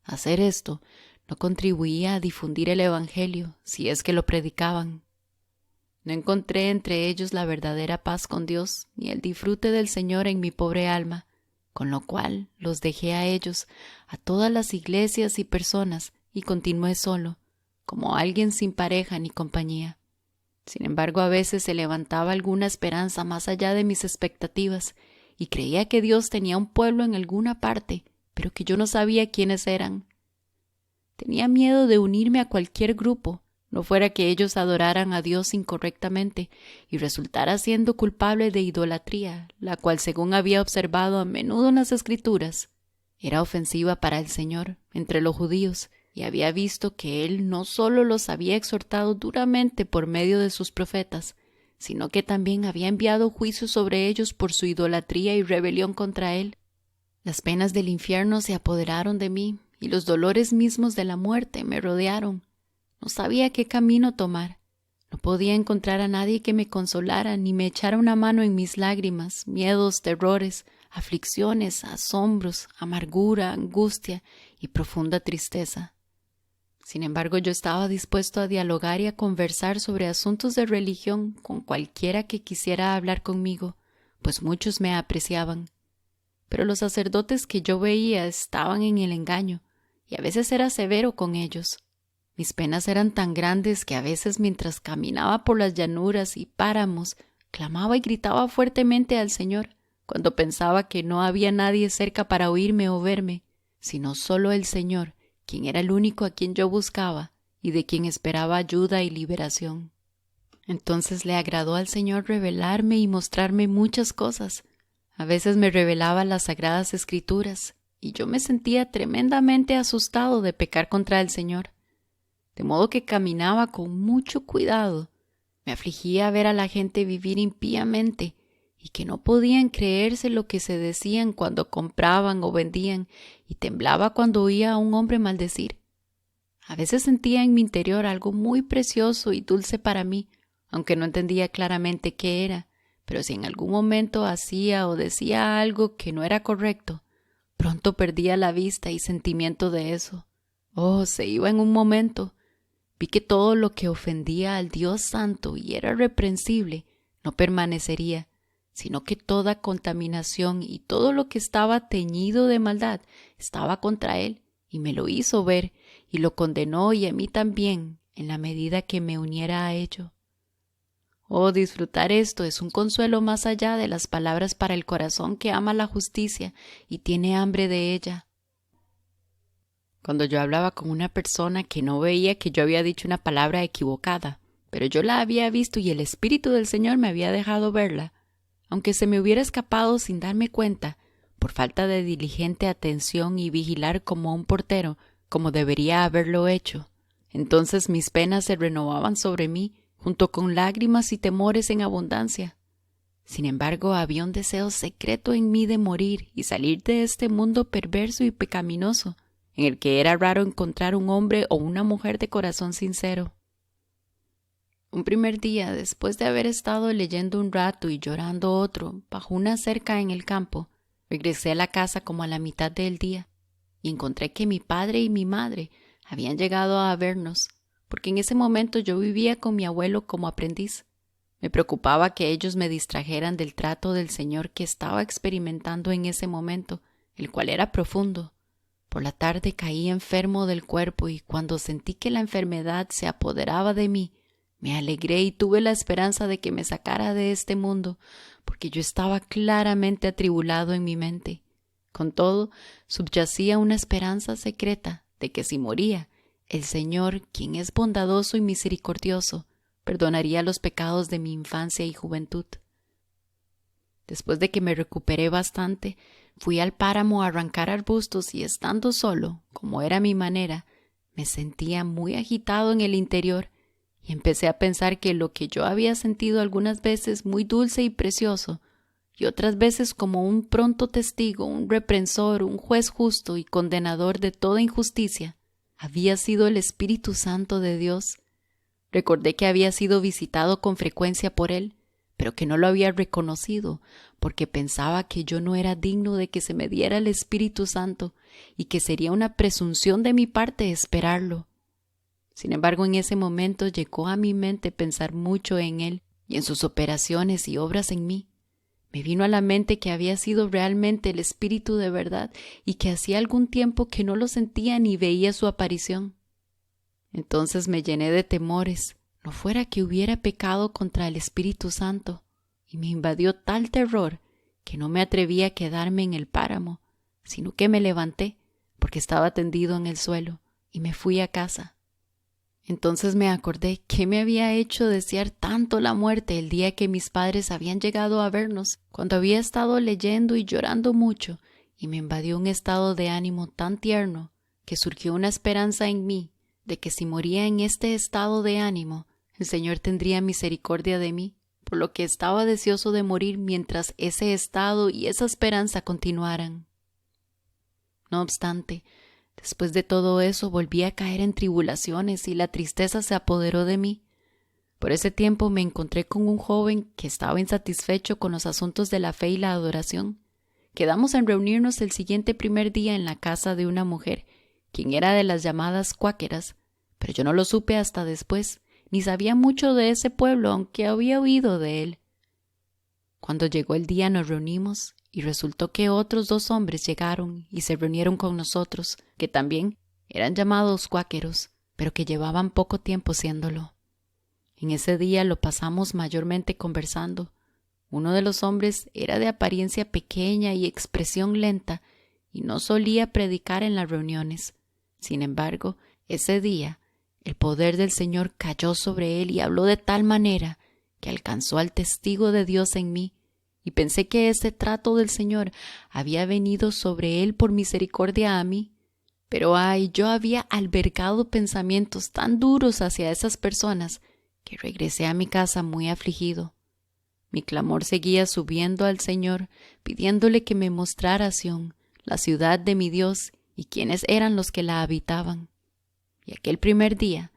Hacer esto no contribuía a difundir el Evangelio, si es que lo predicaban. No encontré entre ellos la verdadera paz con Dios, ni el disfrute del Señor en mi pobre alma, con lo cual los dejé a ellos, a todas las iglesias y personas, y continué solo, como alguien sin pareja ni compañía. Sin embargo, a veces se levantaba alguna esperanza más allá de mis expectativas, y creía que Dios tenía un pueblo en alguna parte, pero que yo no sabía quiénes eran. Tenía miedo de unirme a cualquier grupo, no fuera que ellos adoraran a Dios incorrectamente y resultara siendo culpable de idolatría, la cual, según había observado a menudo en las Escrituras, era ofensiva para el Señor entre los judíos, y había visto que Él no solo los había exhortado duramente por medio de sus profetas, sino que también había enviado juicio sobre ellos por su idolatría y rebelión contra Él. Las penas del infierno se apoderaron de mí, y los dolores mismos de la muerte me rodearon. No sabía qué camino tomar. No podía encontrar a nadie que me consolara ni me echara una mano en mis lágrimas, miedos, terrores, aflicciones, asombros, amargura, angustia y profunda tristeza. Sin embargo, yo estaba dispuesto a dialogar y a conversar sobre asuntos de religión con cualquiera que quisiera hablar conmigo, pues muchos me apreciaban. Pero los sacerdotes que yo veía estaban en el engaño, y a veces era severo con ellos. Mis penas eran tan grandes que a veces mientras caminaba por las llanuras y páramos, clamaba y gritaba fuertemente al Señor, cuando pensaba que no había nadie cerca para oírme o verme, sino solo el Señor, quien era el único a quien yo buscaba y de quien esperaba ayuda y liberación. Entonces le agradó al Señor revelarme y mostrarme muchas cosas. A veces me revelaba las Sagradas Escrituras, y yo me sentía tremendamente asustado de pecar contra el Señor. De modo que caminaba con mucho cuidado. Me afligía ver a la gente vivir impíamente y que no podían creerse lo que se decían cuando compraban o vendían, y temblaba cuando oía a un hombre maldecir. A veces sentía en mi interior algo muy precioso y dulce para mí, aunque no entendía claramente qué era, pero si en algún momento hacía o decía algo que no era correcto, pronto perdía la vista y sentimiento de eso. Oh, se iba en un momento. Vi que todo lo que ofendía al Dios Santo y era reprensible no permanecería, sino que toda contaminación y todo lo que estaba teñido de maldad estaba contra él, y me lo hizo ver, y lo condenó, y a mí también, en la medida que me uniera a ello. Oh, disfrutar esto es un consuelo más allá de las palabras para el corazón que ama la justicia y tiene hambre de ella. Cuando yo hablaba con una persona que no veía que yo había dicho una palabra equivocada, pero yo la había visto y el Espíritu del Señor me había dejado verla, aunque se me hubiera escapado sin darme cuenta, por falta de diligente atención y vigilar como un portero, como debería haberlo hecho, entonces mis penas se renovaban sobre mí, junto con lágrimas y temores en abundancia. Sin embargo, había un deseo secreto en mí de morir y salir de este mundo perverso y pecaminoso, en el que era raro encontrar un hombre o una mujer de corazón sincero. Un primer día, después de haber estado leyendo un rato y llorando otro, bajo una cerca en el campo, regresé a la casa como a la mitad del día, y encontré que mi padre y mi madre habían llegado a vernos, porque en ese momento yo vivía con mi abuelo como aprendiz. Me preocupaba que ellos me distrajeran del trato del Señor que estaba experimentando en ese momento, el cual era profundo. Por la tarde caí enfermo del cuerpo, y cuando sentí que la enfermedad se apoderaba de mí, me alegré y tuve la esperanza de que me sacara de este mundo, porque yo estaba claramente atribulado en mi mente. Con todo, subyacía una esperanza secreta de que si moría, el Señor, quien es bondadoso y misericordioso, perdonaría los pecados de mi infancia y juventud. Después de que me recuperé bastante, fui al páramo a arrancar arbustos, y estando solo, como era mi manera, me sentía muy agitado en el interior, y empecé a pensar que lo que yo había sentido algunas veces muy dulce y precioso, y otras veces como un pronto testigo, un reprensor, un juez justo y condenador de toda injusticia, había sido el Espíritu Santo de Dios. Recordé que había sido visitado con frecuencia por él, pero que no lo había reconocido, porque pensaba que yo no era digno de que se me diera el Espíritu Santo, y que sería una presunción de mi parte esperarlo. Sin embargo, en ese momento llegó a mi mente pensar mucho en él y en sus operaciones y obras en mí. Me vino a la mente que había sido realmente el Espíritu de verdad, y que hacía algún tiempo que no lo sentía ni veía su aparición. Entonces me llené de temores, no fuera que hubiera pecado contra el Espíritu Santo, y me invadió tal terror que no me atreví a quedarme en el páramo, sino que me levanté, porque estaba tendido en el suelo, y me fui a casa. Entonces me acordé que me había hecho desear tanto la muerte el día que mis padres habían llegado a vernos, cuando había estado leyendo y llorando mucho, y me invadió un estado de ánimo tan tierno que surgió una esperanza en mí de que si moría en este estado de ánimo, el Señor tendría misericordia de mí, por lo que estaba deseoso de morir mientras ese estado y esa esperanza continuaran. No obstante, después de todo eso volví a caer en tribulaciones, y la tristeza se apoderó de mí, Por ese tiempo me encontré con un joven que estaba insatisfecho con los asuntos de la fe y la adoración. Quedamos en reunirnos el siguiente primer día en la casa de una mujer, quien era de las llamadas cuáqueras, pero yo no lo supe hasta después, ni sabía mucho de ese pueblo, aunque había oído de él. Cuando llegó el día nos reunimos y resultó que otros 2 hombres llegaron y se reunieron con nosotros, que también eran llamados cuáqueros, pero que llevaban poco tiempo siéndolo. En ese día lo pasamos mayormente conversando. Uno de los hombres era de apariencia pequeña y expresión lenta y no solía predicar en las reuniones. Sin embargo, ese día el poder del Señor cayó sobre él y habló de tal manera que alcanzó al testigo de Dios en mí, y pensé que ese trato del Señor había venido sobre él por misericordia a mí. Pero yo había albergado pensamientos tan duros hacia esas personas que regresé a mi casa muy afligido. Mi clamor seguía subiendo al Señor, pidiéndole que me mostrara Sión, la ciudad de mi Dios, y quiénes eran los que la habitaban. Y aquel primer día,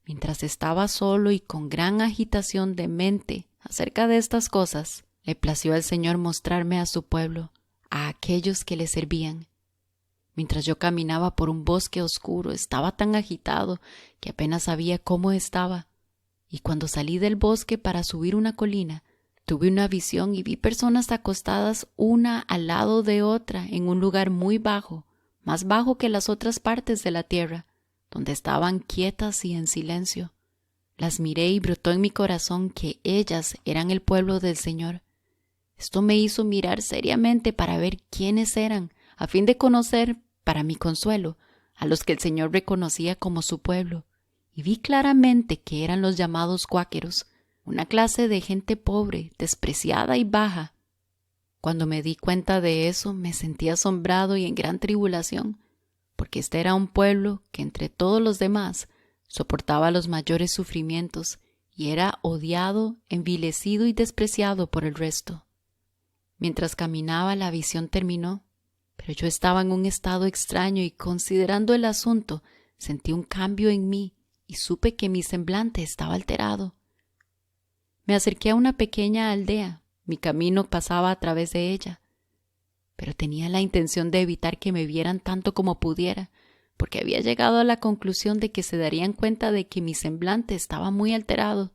mientras estaba solo y con gran agitación de mente acerca de estas cosas, le plació al Señor mostrarme a su pueblo, a aquellos que le servían. Mientras yo caminaba por un bosque oscuro, estaba tan agitado que apenas sabía cómo estaba. Y cuando salí del bosque para subir una colina, tuve una visión y vi personas acostadas una al lado de otra en un lugar muy bajo, más bajo que las otras partes de la tierra, donde estaban quietas y en silencio. Las miré y brotó en mi corazón que ellas eran el pueblo del Señor. Esto me hizo mirar seriamente para ver quiénes eran, a fin de conocer, para mi consuelo, a los que el Señor reconocía como su pueblo, y vi claramente que eran los llamados cuáqueros, una clase de gente pobre, despreciada y baja. Cuando me di cuenta de eso, me sentí asombrado y en gran tribulación, porque este era un pueblo que entre todos los demás soportaba los mayores sufrimientos y era odiado, envilecido y despreciado por el resto. Mientras caminaba, la visión terminó, pero yo estaba en un estado extraño y, considerando el asunto, sentí un cambio en mí y supe que mi semblante estaba alterado. Me acerqué a una pequeña aldea. Mi camino pasaba a través de ella, pero tenía la intención de evitar que me vieran tanto como pudiera, porque había llegado a la conclusión de que se darían cuenta de que mi semblante estaba muy alterado.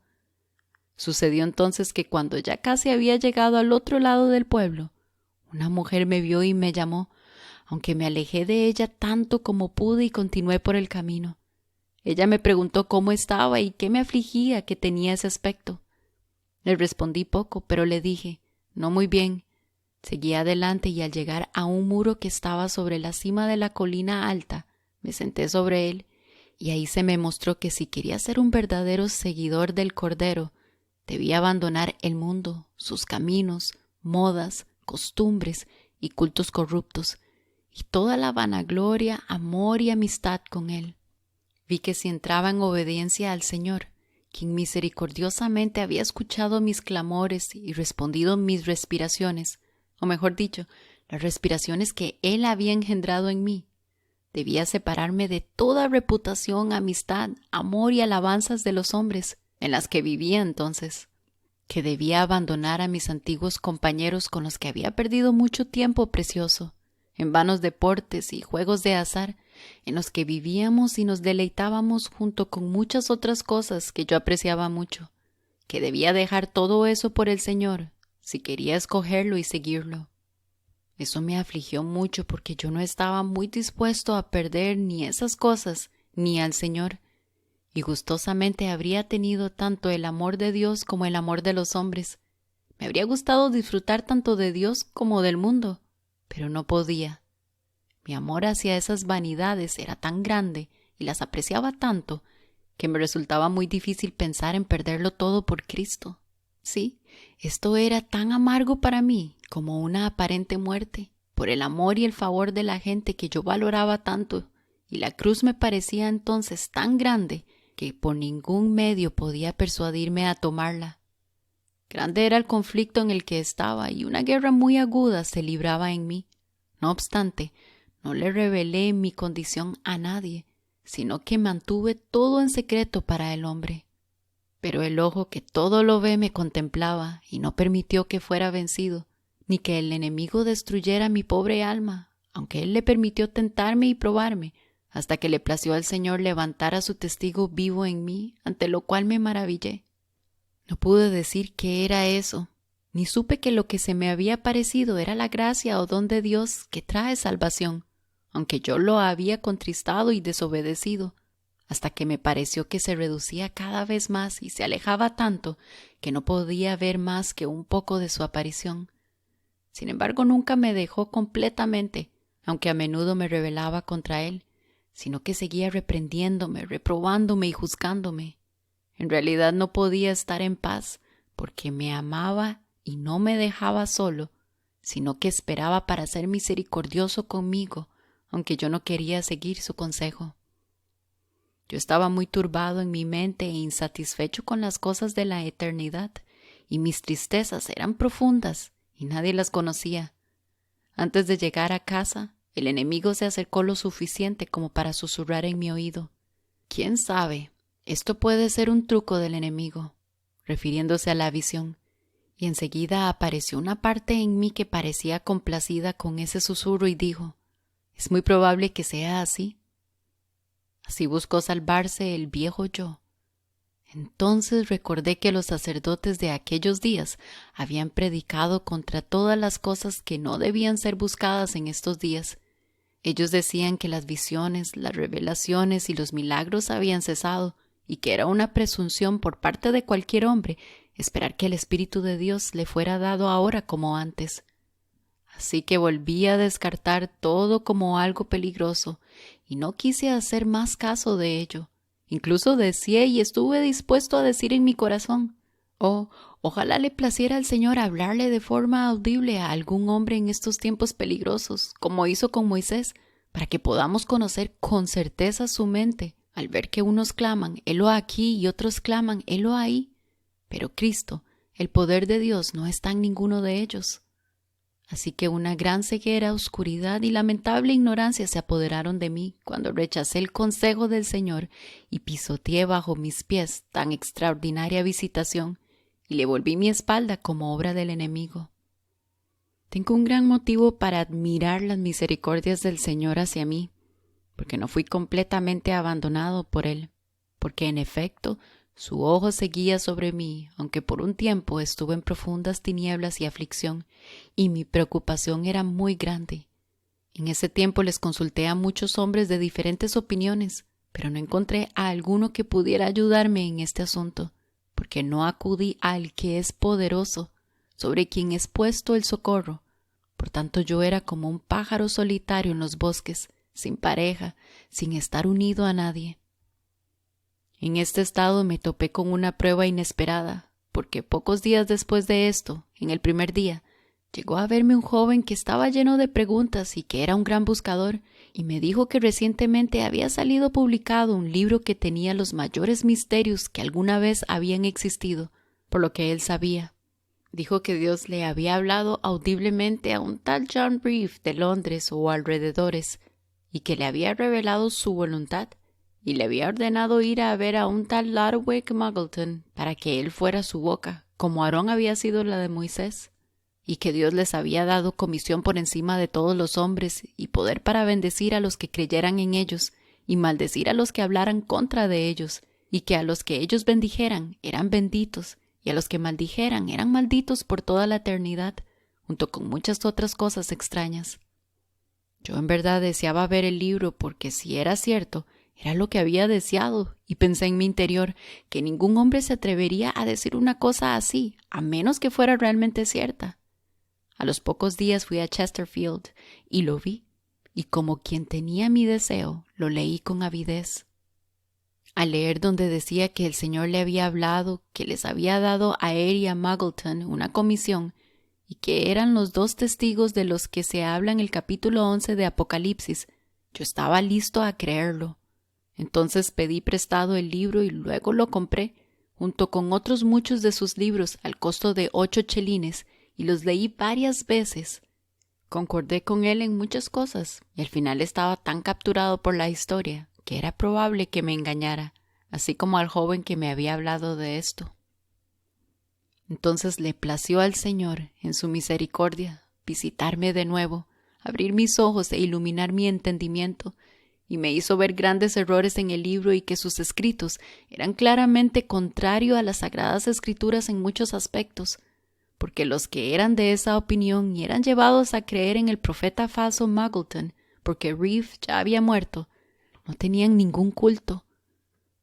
Sucedió entonces que cuando ya casi había llegado al otro lado del pueblo, una mujer me vio y me llamó, aunque me alejé de ella tanto como pude y continué por el camino. Ella me preguntó cómo estaba y qué me afligía que tenía ese aspecto. Le respondí poco, pero le dije, no muy bien. Seguí adelante y al llegar a un muro que estaba sobre la cima de la colina alta, me senté sobre él y ahí se me mostró que si quería ser un verdadero seguidor del Cordero, debía abandonar el mundo, sus caminos, modas, costumbres y cultos corruptos, y toda la vanagloria, amor y amistad con él. Vi que si entraba en obediencia al Señor, quien misericordiosamente había escuchado mis clamores y respondido mis respiraciones, o mejor dicho, las respiraciones que Él había engendrado en mí, debía separarme de toda reputación, amistad, amor y alabanzas de los hombres en las que vivía entonces, que debía abandonar a mis antiguos compañeros con los que había perdido mucho tiempo precioso, en vanos deportes y juegos de azar, en los que vivíamos y nos deleitábamos junto con muchas otras cosas que yo apreciaba mucho, que debía dejar todo eso por el Señor, si quería escogerlo y seguirlo. Eso me afligió mucho porque yo no estaba muy dispuesto a perder ni esas cosas ni al Señor, y gustosamente habría tenido tanto el amor de Dios como el amor de los hombres. Me habría gustado disfrutar tanto de Dios como del mundo, pero no podía. Mi amor hacia esas vanidades era tan grande y las apreciaba tanto que me resultaba muy difícil pensar en perderlo todo por Cristo. Sí, esto era tan amargo para mí como una aparente muerte, por el amor y el favor de la gente que yo valoraba tanto, y la cruz me parecía entonces tan grande que por ningún medio podía persuadirme a tomarla. Grande era el conflicto en el que estaba y una guerra muy aguda se libraba en mí. No obstante, no le revelé mi condición a nadie, sino que mantuve todo en secreto para el hombre. Pero el ojo que todo lo ve me contemplaba y no permitió que fuera vencido, ni que el enemigo destruyera mi pobre alma, aunque él le permitió tentarme y probarme, hasta que le plació al Señor levantar a su testigo vivo en mí, ante lo cual me maravillé. No pude decir qué era eso, ni supe que lo que se me había parecido era la gracia o don de Dios que trae salvación, aunque yo lo había contristado y desobedecido, hasta que me pareció que se reducía cada vez más y se alejaba tanto que no podía ver más que un poco de su aparición. Sin embargo, nunca me dejó completamente, aunque a menudo me rebelaba contra él, sino que seguía reprendiéndome, reprobándome y juzgándome. En realidad no podía estar en paz, porque me amaba y no me dejaba solo, sino que esperaba para ser misericordioso conmigo, aunque yo no quería seguir su consejo. Yo estaba muy turbado en mi mente e insatisfecho con las cosas de la eternidad, y mis tristezas eran profundas y nadie las conocía. Antes de llegar a casa, el enemigo se acercó lo suficiente como para susurrar en mi oído: «¿Quién sabe? Esto puede ser un truco del enemigo», refiriéndose a la visión, y enseguida apareció una parte en mí que parecía complacida con ese susurro y dijo: «Es muy probable que sea así». Así buscó salvarse el viejo yo. Entonces recordé que los sacerdotes de aquellos días habían predicado contra todas las cosas que no debían ser buscadas en estos días. Ellos decían que las visiones, las revelaciones y los milagros habían cesado, y que era una presunción por parte de cualquier hombre esperar que el Espíritu de Dios le fuera dado ahora como antes. Así que volví a descartar todo como algo peligroso, y no quise hacer más caso de ello. Incluso deseé y estuve dispuesto a decir en mi corazón: «Oh, ojalá le placiera al Señor hablarle de forma audible a algún hombre en estos tiempos peligrosos, como hizo con Moisés, para que podamos conocer con certeza su mente, al ver que unos claman, helo aquí, y otros claman, helo ahí. Pero Cristo, el poder de Dios, no está en ninguno de ellos». Así que una gran ceguera, oscuridad y lamentable ignorancia se apoderaron de mí cuando rechacé el consejo del Señor y pisoteé bajo mis pies tan extraordinaria visitación, y le volví mi espalda como obra del enemigo. Tengo un gran motivo para admirar las misericordias del Señor hacia mí, porque no fui completamente abandonado por Él, porque en efecto su ojo seguía sobre mí, aunque por un tiempo estuve en profundas tinieblas y aflicción, y mi preocupación era muy grande. En ese tiempo les consulté a muchos hombres de diferentes opiniones, pero no encontré a alguno que pudiera ayudarme en este asunto, porque no acudí al que es poderoso, sobre quien es puesto el socorro. Por tanto, yo era como un pájaro solitario en los bosques, sin pareja, sin estar unido a nadie. En este estado me topé con una prueba inesperada, porque pocos días después de esto, en el primer día, llegó a verme un joven que estaba lleno de preguntas y que era un gran buscador, y me dijo que recientemente había salido publicado un libro que tenía los mayores misterios que alguna vez habían existido, por lo que él sabía. Dijo que Dios le había hablado audiblemente a un tal John Reeve de Londres o alrededores, y que le había revelado su voluntad, y le había ordenado ir a ver a un tal Lodowick Muggleton para que él fuera su boca, como Aarón había sido la de Moisés, y que Dios les había dado comisión por encima de todos los hombres y poder para bendecir a los que creyeran en ellos y maldecir a los que hablaran contra de ellos, y que a los que ellos bendijeran eran benditos, y a los que maldijeran eran malditos por toda la eternidad, junto con muchas otras cosas extrañas. Yo en verdad deseaba ver el libro porque, si era cierto, era lo que había deseado, y pensé en mi interior que ningún hombre se atrevería a decir una cosa así, a menos que fuera realmente cierta. A los pocos días fui a Chesterfield y lo vi, y como quien tenía mi deseo, lo leí con avidez. Al leer donde decía que el Señor le había hablado, que les había dado a él y a Muggleton una comisión, y que eran los dos testigos de los que se habla en el capítulo 11 de Apocalipsis, yo estaba listo a creerlo. Entonces pedí prestado el libro y luego lo compré, junto con otros muchos de sus libros, al costo de 8 chelines, y los leí varias veces. Concordé con él en muchas cosas, y al final estaba tan capturado por la historia que era probable que me engañara, así como al joven que me había hablado de esto. Entonces le plació al Señor, en su misericordia, visitarme de nuevo, abrir mis ojos e iluminar mi entendimiento, y me hizo ver grandes errores en el libro y que sus escritos eran claramente contrarios a las Sagradas Escrituras en muchos aspectos, porque los que eran de esa opinión y eran llevados a creer en el profeta falso Muggleton, porque Reeve ya había muerto, no tenían ningún culto.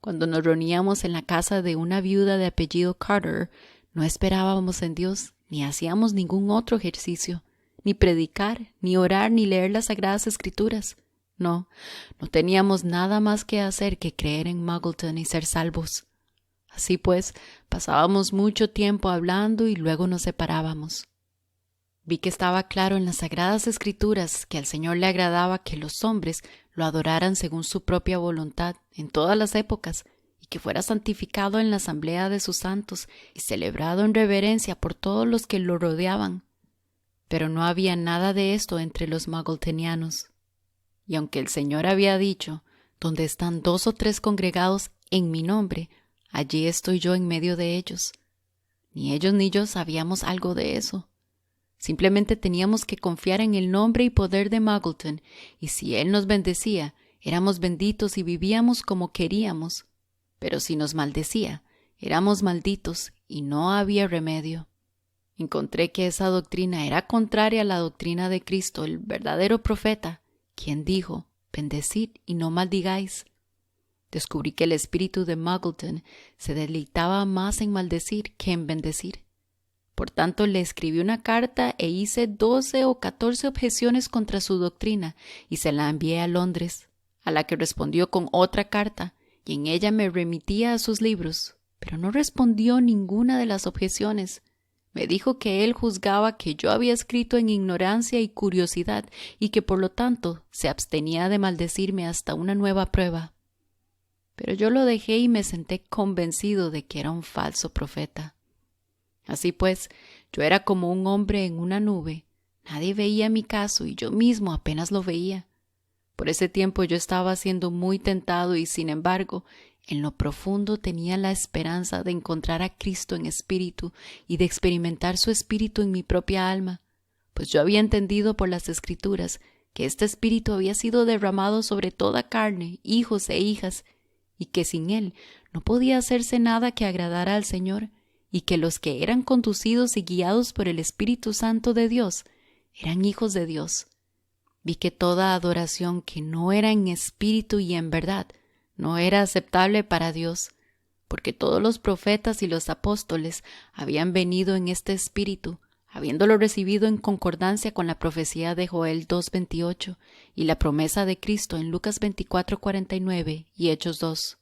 Cuando nos reuníamos en la casa de una viuda de apellido Carter, no esperábamos en Dios, ni hacíamos ningún otro ejercicio, ni predicar, ni orar, ni leer las Sagradas Escrituras. No teníamos nada más que hacer que creer en Muggleton y ser salvos. Así pues, pasábamos mucho tiempo hablando y luego nos separábamos. Vi que estaba claro en las Sagradas Escrituras que al Señor le agradaba que los hombres lo adoraran según su propia voluntad en todas las épocas, y que fuera santificado en la asamblea de sus santos y celebrado en reverencia por todos los que lo rodeaban. Pero no había nada de esto entre los muggletonianos. Y aunque el Señor había dicho, donde están 2 o 3 congregados en mi nombre, allí estoy yo en medio de ellos. Ni ellos ni yo sabíamos algo de eso. Simplemente teníamos que confiar en el nombre y poder de Muggleton, y si él nos bendecía, éramos benditos y vivíamos como queríamos. Pero si nos maldecía, éramos malditos y no había remedio. Encontré que esa doctrina era contraria a la doctrina de Cristo, el verdadero profeta, quien dijo, bendecid y no maldigáis. Descubrí que el espíritu de Muggleton se deleitaba más en maldecir que en bendecir. Por tanto, le escribí una carta e hice 12 o 14 objeciones contra su doctrina y se la envié a Londres, a la que respondió con otra carta, y en ella me remitía a sus libros, pero no respondió ninguna de las objeciones. Me dijo que él juzgaba que yo había escrito en ignorancia y curiosidad y que por lo tanto se abstenía de maldecirme hasta una nueva prueba. Pero yo lo dejé y me senté convencido de que era un falso profeta. Así pues, yo era como un hombre en una nube. Nadie veía mi caso y yo mismo apenas lo veía. Por ese tiempo yo estaba siendo muy tentado y, sin embargo, en lo profundo tenía la esperanza de encontrar a Cristo en espíritu y de experimentar su espíritu en mi propia alma, pues yo había entendido por las Escrituras que este espíritu había sido derramado sobre toda carne, hijos e hijas, y que sin él no podía hacerse nada que agradara al Señor, y que los que eran conducidos y guiados por el Espíritu Santo de Dios eran hijos de Dios. Vi que toda adoración que no era en espíritu y en verdad no era aceptable para Dios, porque todos los profetas y los apóstoles habían venido en este espíritu, habiéndolo recibido en concordancia con la profecía de Joel 2:28 y la promesa de Cristo en Lucas 24:49 y Hechos 2.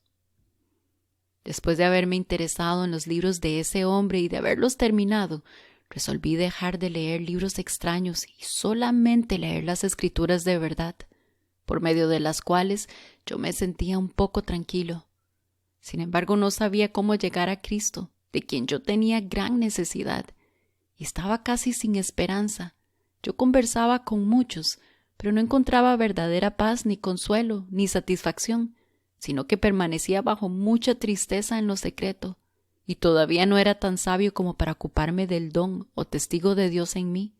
Después de haberme interesado en los libros de ese hombre y de haberlos terminado, resolví dejar de leer libros extraños y solamente leer las Escrituras de verdad, por medio de las cuales yo me sentía un poco tranquilo. Sin embargo, no sabía cómo llegar a Cristo, de quien yo tenía gran necesidad, y estaba casi sin esperanza. Yo conversaba con muchos, pero no encontraba verdadera paz, ni consuelo, ni satisfacción, sino que permanecía bajo mucha tristeza en lo secreto, y todavía no era tan sabio como para ocuparme del don o testigo de Dios en mí.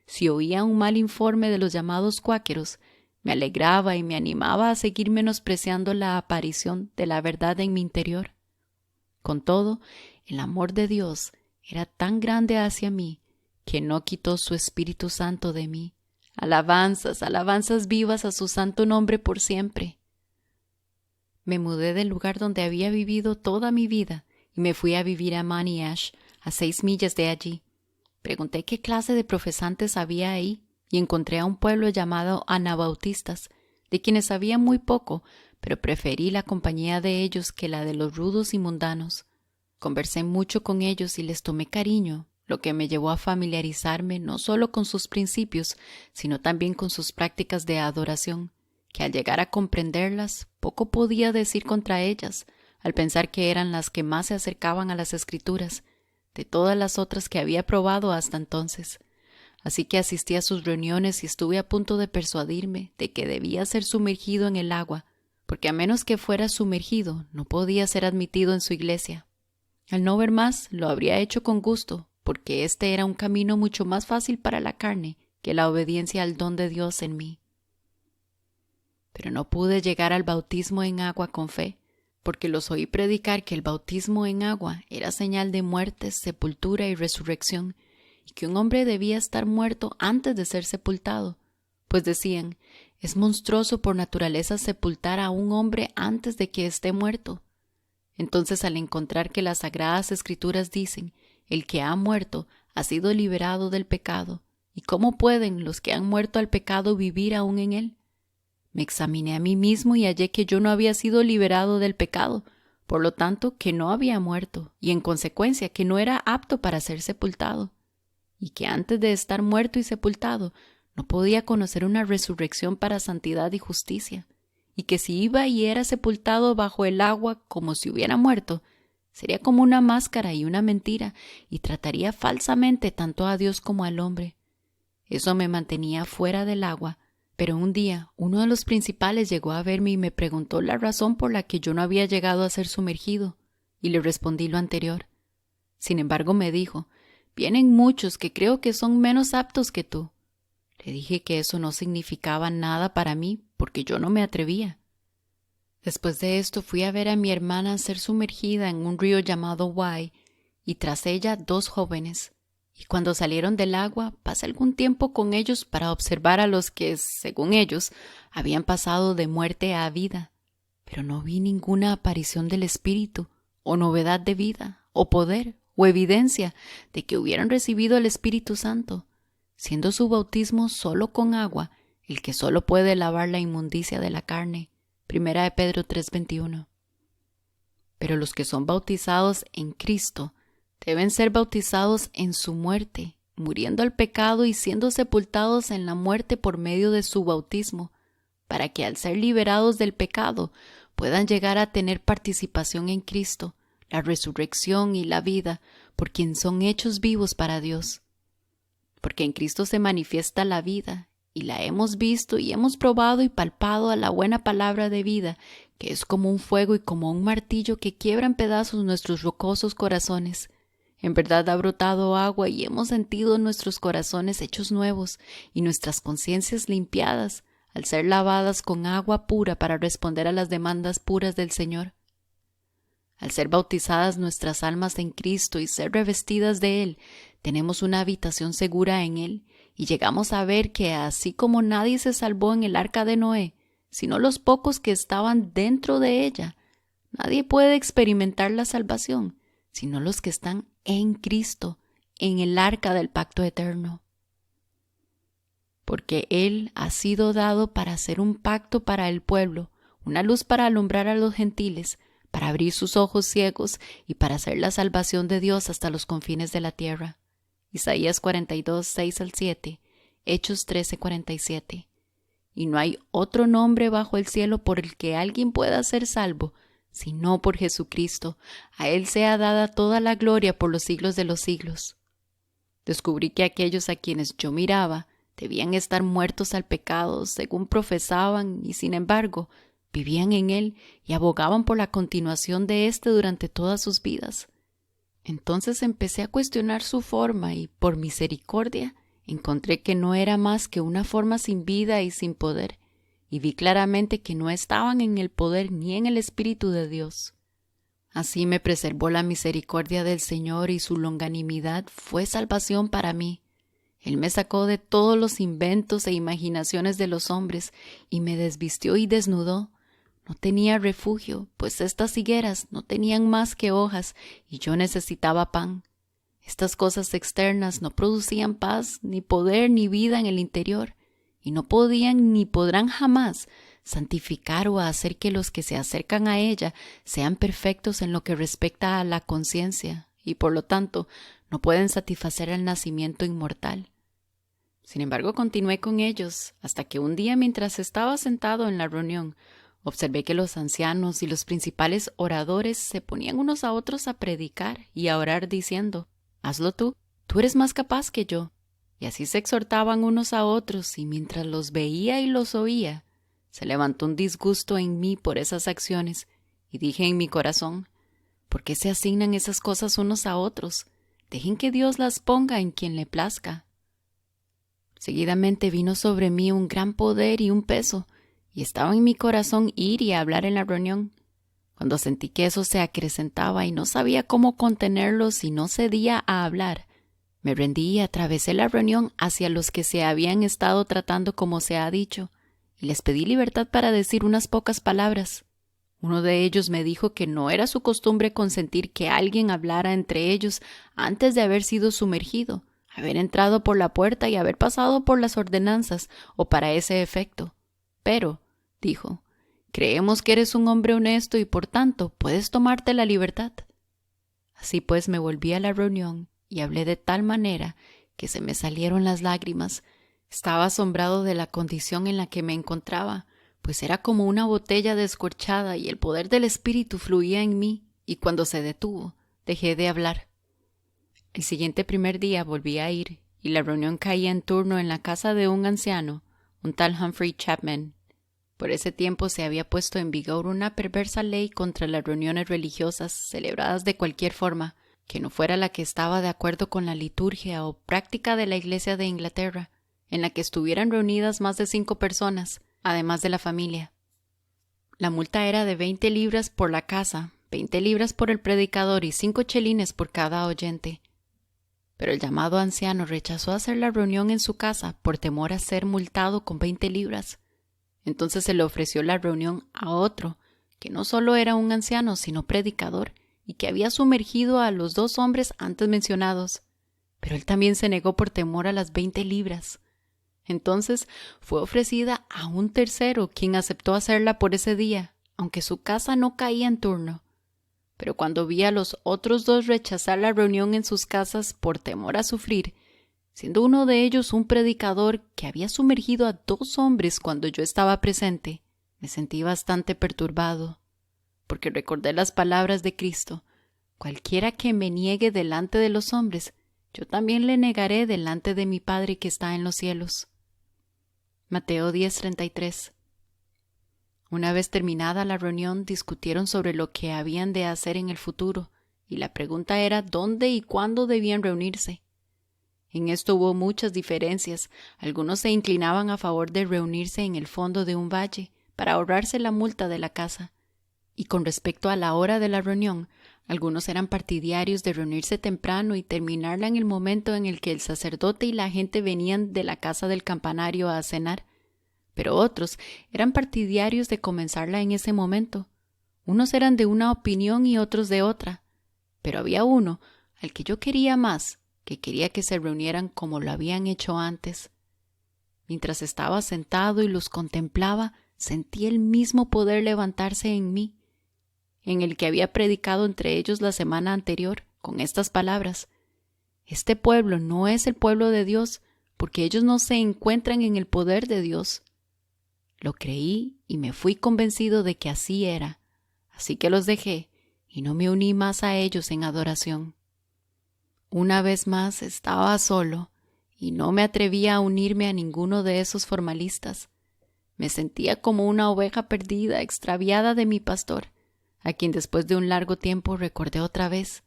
Si oía un mal informe de los llamados cuáqueros, me alegraba y me animaba a seguir menospreciando la aparición de la verdad en mi interior. Con todo, el amor de Dios era tan grande hacia mí que no quitó su Espíritu Santo de mí. Alabanzas, alabanzas vivas a su santo nombre por siempre. Me mudé del lugar donde había vivido toda mi vida y me fui a vivir a Money Ash, a 6 millas de allí. Pregunté qué clase de profesantes había ahí y encontré a un pueblo llamado Anabautistas, de quienes sabía muy poco, pero preferí la compañía de ellos que la de los rudos y mundanos. Conversé mucho con ellos y les tomé cariño, lo que me llevó a familiarizarme no solo con sus principios, sino también con sus prácticas de adoración, que al llegar a comprenderlas, poco podía decir contra ellas, al pensar que eran las que más se acercaban a las Escrituras, de todas las otras que había probado hasta entonces. Así que asistí a sus reuniones y estuve a punto de persuadirme de que debía ser sumergido en el agua, porque a menos que fuera sumergido, no podía ser admitido en su iglesia. Al no ver más, lo habría hecho con gusto, porque este era un camino mucho más fácil para la carne que la obediencia al don de Dios en mí. Pero no pude llegar al bautismo en agua con fe, porque los oí predicar que el bautismo en agua era señal de muerte, sepultura y resurrección, y que un hombre debía estar muerto antes de ser sepultado, pues decían, es monstruoso por naturaleza sepultar a un hombre antes de que esté muerto. Entonces, al encontrar que las Sagradas Escrituras dicen, el que ha muerto ha sido liberado del pecado, ¿y cómo pueden los que han muerto al pecado vivir aún en él? Me examiné a mí mismo y hallé que yo no había sido liberado del pecado, por lo tanto que no había muerto, y en consecuencia que no era apto para ser sepultado, y que antes de estar muerto y sepultado no podía conocer una resurrección para santidad y justicia, y que si iba y era sepultado bajo el agua como si hubiera muerto, sería como una máscara y una mentira, y trataría falsamente tanto a Dios como al hombre. Eso me mantenía fuera del agua, pero un día uno de los principales llegó a verme y me preguntó la razón por la que yo no había llegado a ser sumergido, y le respondí lo anterior. Sin embargo, me dijo, vienen muchos que creo que son menos aptos que tú. Le dije que eso no significaba nada para mí, porque yo no me atrevía. Después de esto fui a ver a mi hermana ser sumergida en un río llamado Wye, y tras ella 2 jóvenes. Y cuando salieron del agua, pasé algún tiempo con ellos para observar a los que, según ellos, habían pasado de muerte a vida. Pero no vi ninguna aparición del Espíritu, o novedad de vida, o poder, o evidencia de que hubieran recibido el Espíritu Santo, siendo su bautismo solo con agua, el que solo puede lavar la inmundicia de la carne. 1 Pedro 3:21. Pero los que son bautizados en Cristo deben ser bautizados en su muerte, muriendo al pecado y siendo sepultados en la muerte por medio de su bautismo, para que al ser liberados del pecado puedan llegar a tener participación en Cristo, la resurrección y la vida, por quien son hechos vivos para Dios. Porque en Cristo se manifiesta la vida, y la hemos visto y hemos probado y palpado a la buena palabra de vida, que es como un fuego y como un martillo que quiebra en pedazos nuestros rocosos corazones. En verdad ha brotado agua y hemos sentido nuestros corazones hechos nuevos y nuestras conciencias limpiadas, al ser lavadas con agua pura para responder a las demandas puras del Señor. Al ser bautizadas nuestras almas en Cristo y ser revestidas de Él, tenemos una habitación segura en Él, y llegamos a ver que así como nadie se salvó en el arca de Noé, sino los pocos que estaban dentro de ella, nadie puede experimentar la salvación, sino los que están en Cristo, en el arca del pacto eterno. Porque Él ha sido dado para hacer un pacto para el pueblo, una luz para alumbrar a los gentiles, para abrir sus ojos ciegos y para hacer la salvación de Dios hasta los confines de la tierra. Isaías 42, 6-7, Hechos 13:47. Y no hay otro nombre bajo el cielo por el que alguien pueda ser salvo, sino por Jesucristo. A Él sea dada toda la gloria por los siglos de los siglos. Descubrí que aquellos a quienes yo miraba debían estar muertos al pecado, según profesaban, y sin embargo, vivían en él y abogaban por la continuación de éste durante todas sus vidas. Entonces empecé a cuestionar su forma y, por misericordia, encontré que no era más que una forma sin vida y sin poder, y vi claramente que no estaban en el poder ni en el Espíritu de Dios. Así me preservó la misericordia del Señor y su longanimidad fue salvación para mí. Él me sacó de todos los inventos e imaginaciones de los hombres y me desvistió y desnudó. No tenía refugio, pues estas higueras no tenían más que hojas y yo necesitaba pan. Estas cosas externas no producían paz, ni poder, ni vida en el interior, y no podían ni podrán jamás santificar o hacer que los que se acercan a ella sean perfectos en lo que respecta a la conciencia, y por lo tanto no pueden satisfacer el nacimiento inmortal. Sin embargo, continué con ellos, hasta que un día, mientras estaba sentado en la reunión, observé que los ancianos y los principales oradores se ponían unos a otros a predicar y a orar diciendo, «Hazlo tú eres más capaz que yo». Y así se exhortaban unos a otros, y mientras los veía y los oía, se levantó un disgusto en mí por esas acciones y dije en mi corazón: ¿por qué se asignan esas cosas unos a otros? Dejen que Dios las ponga en quien le plazca. Seguidamente vino sobre mí un gran poder y un peso, y estaba en mi corazón ir y hablar en la reunión. Cuando sentí que eso se acrecentaba y no sabía cómo contenerlo si no cedía a hablar, me rendí y atravesé la reunión hacia los que se habían estado tratando como se ha dicho, y les pedí libertad para decir unas pocas palabras. Uno de ellos me dijo que no era su costumbre consentir que alguien hablara entre ellos antes de haber sido sumergido, haber entrado por la puerta y haber pasado por las ordenanzas, o para ese efecto. Pero, dijo, creemos que eres un hombre honesto y por tanto puedes tomarte la libertad. Así pues me volví a la reunión y hablé de tal manera que se me salieron las lágrimas. Estaba asombrado de la condición en la que me encontraba, pues era como una botella descorchada y el poder del Espíritu fluía en mí, y cuando se detuvo, dejé de hablar. El siguiente primer día volví a ir, y la reunión caía en turno en la casa de un anciano, un tal Humphrey Chapman. Por ese tiempo se había puesto en vigor una perversa ley contra las reuniones religiosas celebradas de cualquier forma, que no fuera la que estaba de acuerdo con la liturgia o práctica de la Iglesia de Inglaterra, en la que estuvieran reunidas más de 5 personas, además de la familia. La multa era de 20 libras por la casa, 20 libras por el predicador y 5 chelines por cada oyente. Pero el llamado anciano rechazó hacer la reunión en su casa por temor a ser multado con 20 libras. Entonces se le ofreció la reunión a otro, que no solo era un anciano, sino predicador, y que había sumergido a los 2 hombres antes mencionados. Pero él también se negó por temor a las 20 libras. Entonces fue ofrecida a un tercero, quien aceptó hacerla por ese día, aunque su casa no caía en turno. Pero cuando vi a los otros 2 rechazar la reunión en sus casas por temor a sufrir, siendo uno de ellos un predicador que había sumergido a 2 hombres cuando yo estaba presente, me sentí bastante perturbado, porque recordé las palabras de Cristo: cualquiera que me niegue delante de los hombres, yo también le negaré delante de mi Padre que está en los cielos. Mateo 10:33. Una vez terminada la reunión, discutieron sobre lo que habían de hacer en el futuro, y la pregunta era dónde y cuándo debían reunirse. En esto hubo muchas diferencias. Algunos se inclinaban a favor de reunirse en el fondo de un valle, para ahorrarse la multa de la casa. Y con respecto a la hora de la reunión, algunos eran partidarios de reunirse temprano y terminarla en el momento en el que el sacerdote y la gente venían de la casa del campanario a cenar. Pero otros eran partidarios de comenzarla en ese momento. Unos eran de una opinión y otros de otra. Pero había uno, al que yo quería más, que quería que se reunieran como lo habían hecho antes. Mientras estaba sentado y los contemplaba, sentí el mismo poder levantarse en mí, en el que había predicado entre ellos la semana anterior, con estas palabras: este pueblo no es el pueblo de Dios, porque ellos no se encuentran en el poder de Dios. Lo creí y me fui convencido de que así era, así que los dejé y no me uní más a ellos en adoración. Una vez más estaba solo y no me atrevía a unirme a ninguno de esos formalistas. Me sentía como una oveja perdida, extraviada de mi pastor, a quien después de un largo tiempo recordé otra vez.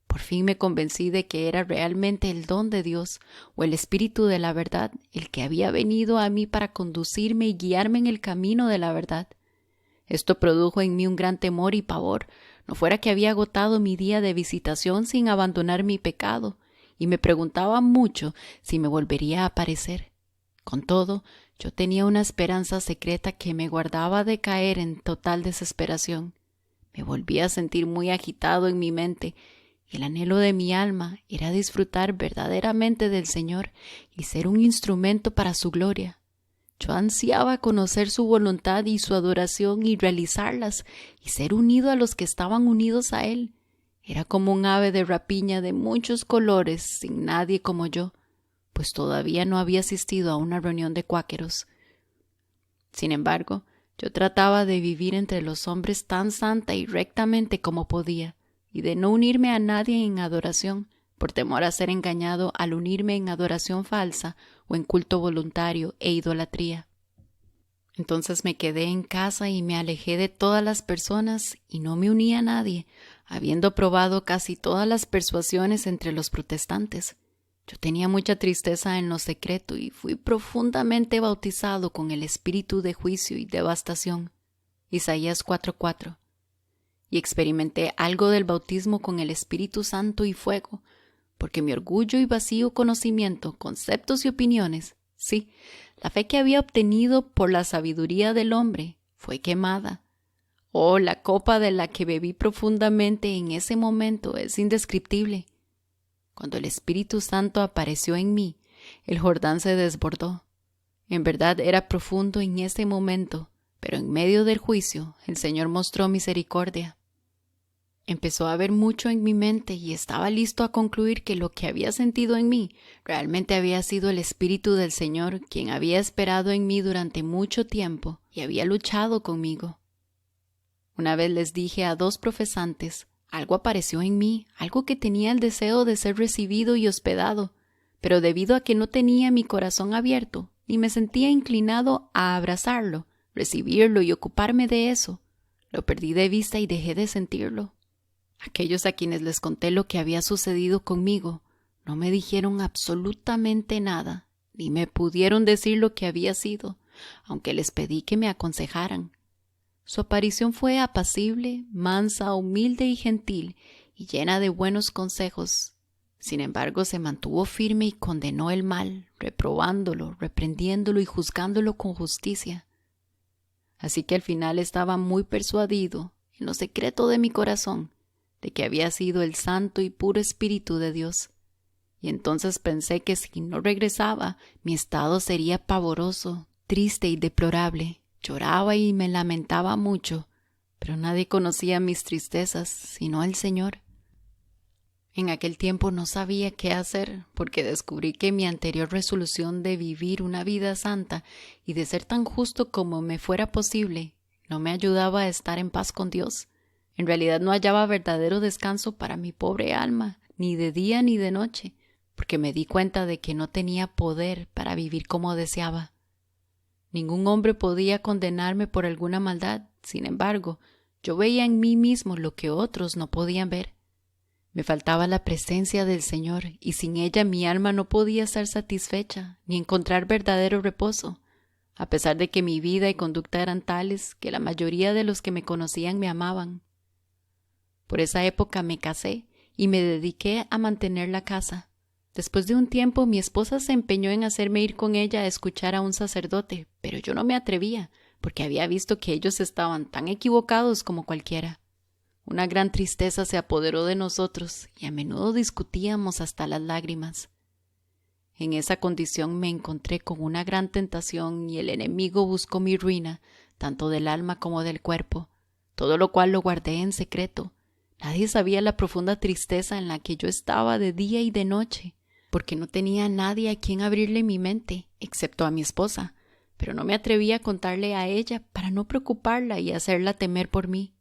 Por fin me convencí de que era realmente el don de Dios, o el Espíritu de la verdad, el que había venido a mí para conducirme y guiarme en el camino de la verdad. Esto produjo en mí un gran temor y pavor, no fuera que había agotado mi día de visitación sin abandonar mi pecado, y me preguntaba mucho si me volvería a aparecer. Con todo, yo tenía una esperanza secreta que me guardaba de caer en total desesperación. Me volví a sentir muy agitado en mi mente, y el anhelo de mi alma era disfrutar verdaderamente del Señor y ser un instrumento para su gloria. Yo ansiaba conocer su voluntad y su adoración y realizarlas, y ser unido a los que estaban unidos a Él. Era como un ave de rapiña de muchos colores, sin nadie como yo, pues todavía no había asistido a una reunión de cuáqueros. Sin embargo, yo trataba de vivir entre los hombres tan santa y rectamente como podía, y de no unirme a nadie en adoración, por temor a ser engañado al unirme en adoración falsa o en culto voluntario e idolatría. Entonces me quedé en casa y me alejé de todas las personas y no me uní a nadie, habiendo probado casi todas las persuasiones entre los protestantes. Yo tenía mucha tristeza en lo secreto y fui profundamente bautizado con el espíritu de juicio y devastación. Isaías 4:4. Y experimenté algo del bautismo con el Espíritu Santo y fuego, porque mi orgullo y vacío conocimiento, conceptos y opiniones, sí, la fe que había obtenido por la sabiduría del hombre, fue quemada. Oh, la copa de la que bebí profundamente en ese momento es indescriptible. Cuando el Espíritu Santo apareció en mí, el Jordán se desbordó. En verdad era profundo en ese momento, pero en medio del juicio el Señor mostró misericordia. Empezó a ver mucho en mi mente y estaba listo a concluir que lo que había sentido en mí realmente había sido el Espíritu del Señor, quien había esperado en mí durante mucho tiempo y había luchado conmigo. Una vez les dije a 2 profesantes, algo apareció en mí, algo que tenía el deseo de ser recibido y hospedado, pero debido a que no tenía mi corazón abierto, ni me sentía inclinado a abrazarlo, recibirlo y ocuparme de eso, lo perdí de vista y dejé de sentirlo. Aquellos a quienes les conté lo que había sucedido conmigo no me dijeron absolutamente nada, ni me pudieron decir lo que había sido, aunque les pedí que me aconsejaran. Su aparición fue apacible, mansa, humilde y gentil, y llena de buenos consejos. Sin embargo, se mantuvo firme y condenó el mal, reprobándolo, reprendiéndolo y juzgándolo con justicia. Así que al final estaba muy persuadido, en lo secreto de mi corazón, de que había sido el santo y puro Espíritu de Dios. Y entonces pensé que si no regresaba, mi estado sería pavoroso, triste y deplorable. Lloraba y me lamentaba mucho, pero nadie conocía mis tristezas, sino el Señor. En aquel tiempo no sabía qué hacer, porque descubrí que mi anterior resolución de vivir una vida santa y de ser tan justo como me fuera posible, no me ayudaba a estar en paz con Dios. En realidad no hallaba verdadero descanso para mi pobre alma, ni de día ni de noche, porque me di cuenta de que no tenía poder para vivir como deseaba. Ningún hombre podía condenarme por alguna maldad, sin embargo, yo veía en mí mismo lo que otros no podían ver. Me faltaba la presencia del Señor, y sin ella mi alma no podía estar satisfecha, ni encontrar verdadero reposo, a pesar de que mi vida y conducta eran tales que la mayoría de los que me conocían me amaban. Por esa época me casé y me dediqué a mantener la casa. Después de un tiempo mi esposa se empeñó en hacerme ir con ella a escuchar a un sacerdote, pero yo no me atrevía, porque había visto que ellos estaban tan equivocados como cualquiera. Una gran tristeza se apoderó de nosotros y a menudo discutíamos hasta las lágrimas. En esa condición me encontré con una gran tentación y el enemigo buscó mi ruina, tanto del alma como del cuerpo, todo lo cual lo guardé en secreto. Nadie sabía la profunda tristeza en la que yo estaba de día y de noche, porque no tenía a nadie a quien abrirle mi mente, excepto a mi esposa, pero no me atrevía a contarle a ella para no preocuparla y hacerla temer por mí.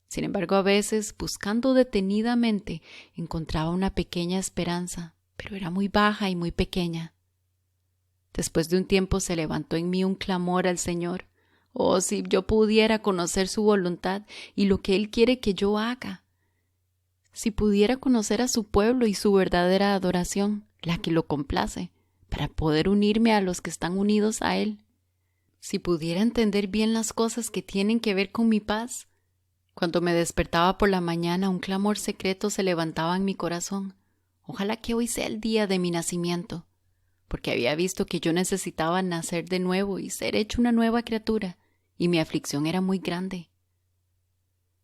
Sin embargo, a veces, buscando detenidamente, encontraba una pequeña esperanza, pero era muy baja y muy pequeña. Después de un tiempo se levantó en mí un clamor al Señor. Oh, si yo pudiera conocer su voluntad y lo que Él quiere que yo haga. Si pudiera conocer a su pueblo y su verdadera adoración, la que lo complace, para poder unirme a los que están unidos a Él. Si pudiera entender bien las cosas que tienen que ver con mi paz. Cuando me despertaba por la mañana, un clamor secreto se levantaba en mi corazón. Ojalá que hoy sea el día de mi nacimiento, porque había visto que yo necesitaba nacer de nuevo y ser hecho una nueva criatura, y mi aflicción era muy grande.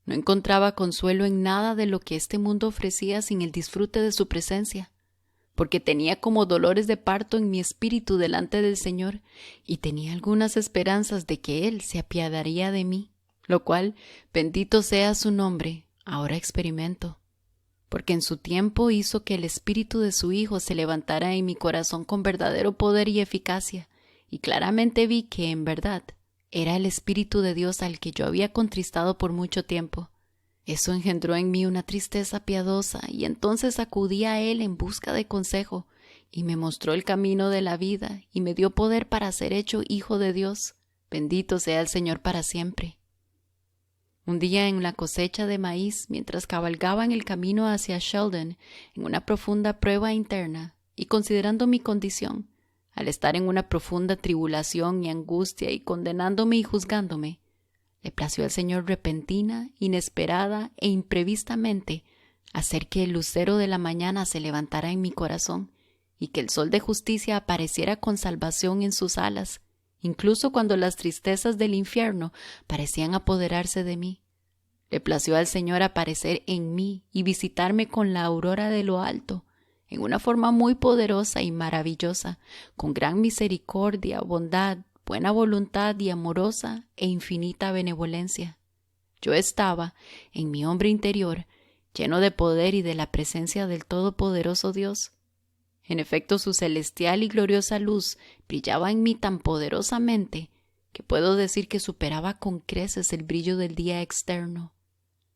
No encontraba consuelo en nada de lo que este mundo ofrecía sin el disfrute de su presencia, porque tenía como dolores de parto en mi espíritu delante del Señor, y tenía algunas esperanzas de que Él se apiadaría de mí, lo cual, bendito sea su nombre, ahora experimento. Porque en su tiempo hizo que el espíritu de su Hijo se levantara en mi corazón con verdadero poder y eficacia, y claramente vi que, en verdad, era el Espíritu de Dios al que yo había contristado por mucho tiempo. Eso engendró en mí una tristeza piadosa, y entonces acudí a Él en busca de consejo, y me mostró el camino de la vida, y me dio poder para ser hecho hijo de Dios. Bendito sea el Señor para siempre. Un día en la cosecha de maíz, mientras cabalgaba en el camino hacia Sheldon, en una profunda prueba interna, y considerando mi condición, al estar en una profunda tribulación y angustia y condenándome y juzgándome, le plació al Señor repentina, inesperada e imprevistamente hacer que el lucero de la mañana se levantara en mi corazón y que el sol de justicia apareciera con salvación en sus alas, incluso cuando las tristezas del infierno parecían apoderarse de mí. Le plació al Señor aparecer en mí y visitarme con la aurora de lo alto, en una forma muy poderosa y maravillosa, con gran misericordia, bondad, buena voluntad y amorosa e infinita benevolencia. Yo estaba, en mi hombre interior, lleno de poder y de la presencia del Todopoderoso Dios. En efecto, su celestial y gloriosa luz brillaba en mí tan poderosamente que puedo decir que superaba con creces el brillo del día externo.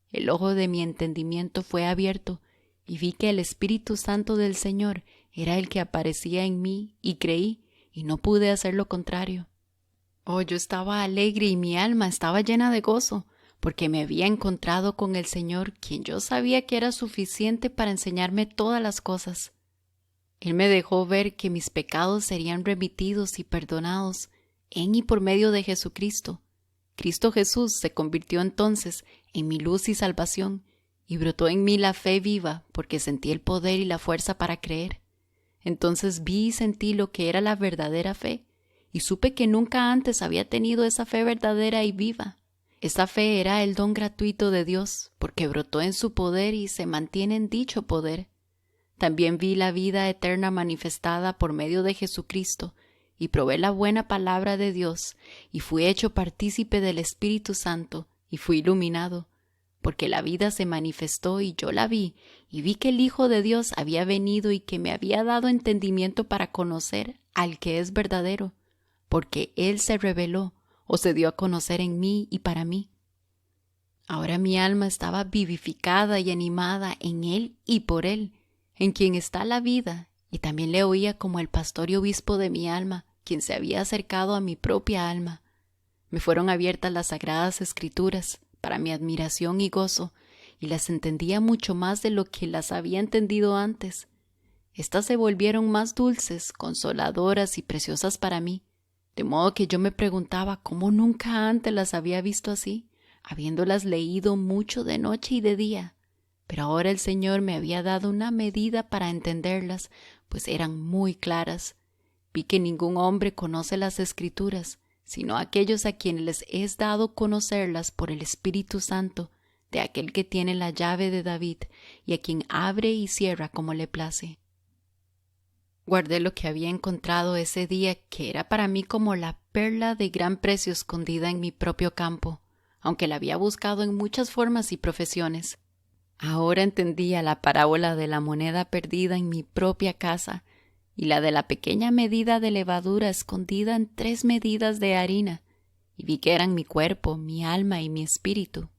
El ojo de mi entendimiento fue abierto y vi que el Espíritu Santo del Señor era el que aparecía en mí y creí, y no pude hacer lo contrario. Oh, yo estaba alegre y mi alma estaba llena de gozo, porque me había encontrado con el Señor, quien yo sabía que era suficiente para enseñarme todas las cosas. Él me dejó ver que mis pecados serían remitidos y perdonados en y por medio de Jesucristo. Cristo Jesús se convirtió entonces en mi luz y salvación, y brotó en mí la fe viva, porque sentí el poder y la fuerza para creer. Entonces vi y sentí lo que era la verdadera fe, y supe que nunca antes había tenido esa fe verdadera y viva. Esa fe era el don gratuito de Dios, porque brotó en su poder y se mantiene en dicho poder. También vi la vida eterna manifestada por medio de Jesucristo, y probé la buena palabra de Dios, y fui hecho partícipe del Espíritu Santo, y fui iluminado, porque la vida se manifestó y yo la vi, y vi que el Hijo de Dios había venido y que me había dado entendimiento para conocer al que es verdadero, porque Él se reveló o se dio a conocer en mí y para mí. Ahora mi alma estaba vivificada y animada en Él y por Él, en quien está la vida, y también le oía como el pastor y obispo de mi alma, quien se había acercado a mi propia alma. Me fueron abiertas las sagradas escrituras para mi admiración y gozo, y las entendía mucho más de lo que las había entendido antes. Estas se volvieron más dulces, consoladoras y preciosas para mí, de modo que yo me preguntaba cómo nunca antes las había visto así, habiéndolas leído mucho de noche y de día. Pero ahora el Señor me había dado una medida para entenderlas, pues eran muy claras. Vi que ningún hombre conoce las Escrituras, sino aquellos a quienes les es dado conocerlas por el Espíritu Santo, de aquel que tiene la llave de David, y a quien abre y cierra como le place. Guardé lo que había encontrado ese día, que era para mí como la perla de gran precio escondida en mi propio campo, aunque la había buscado en muchas formas y profesiones. Ahora entendía la parábola de la moneda perdida en mi propia casa y la de la pequeña medida de levadura escondida en 3 medidas de harina, y vi que eran mi cuerpo, mi alma y mi espíritu.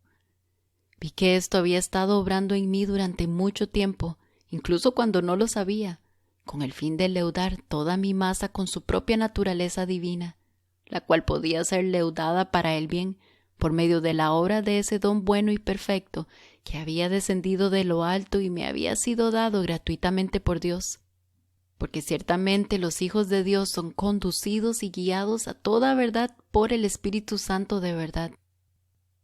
Vi que esto había estado obrando en mí durante mucho tiempo, incluso cuando no lo sabía, con el fin de leudar toda mi masa con su propia naturaleza divina, la cual podía ser leudada para el bien por medio de la obra de ese don bueno y perfecto que había descendido de lo alto y me había sido dado gratuitamente por Dios. Porque ciertamente los hijos de Dios son conducidos y guiados a toda verdad por el Espíritu Santo de verdad.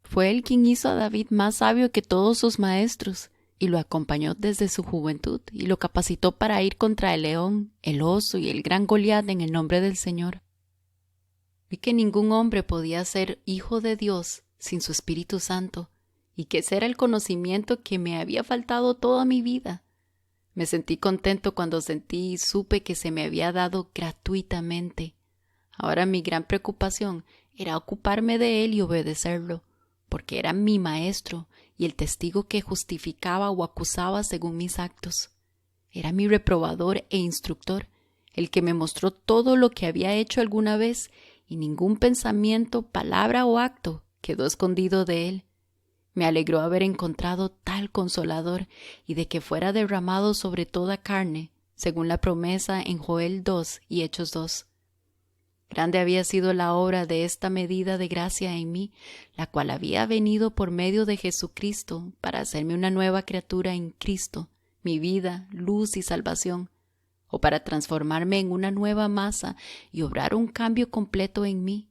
Fue Él quien hizo a David más sabio que todos sus maestros, y lo acompañó desde su juventud, y lo capacitó para ir contra el león, el oso y el gran Goliat en el nombre del Señor. Vi que ningún hombre podía ser hijo de Dios sin su Espíritu Santo, y que ese era el conocimiento que me había faltado toda mi vida. Me sentí contento cuando sentí y supe que se me había dado gratuitamente. Ahora mi gran preocupación era ocuparme de él y obedecerlo, porque era mi maestro y el testigo que justificaba o acusaba según mis actos. Era mi reprobador e instructor, el que me mostró todo lo que había hecho alguna vez, y ningún pensamiento, palabra o acto quedó escondido de él. Me alegró haber encontrado tal consolador y de que fuera derramado sobre toda carne, según la promesa en Joel 2 y Hechos 2. Grande había sido la obra de esta medida de gracia en mí, la cual había venido por medio de Jesucristo para hacerme una nueva criatura en Cristo, mi vida, luz y salvación, o para transformarme en una nueva masa y obrar un cambio completo en mí,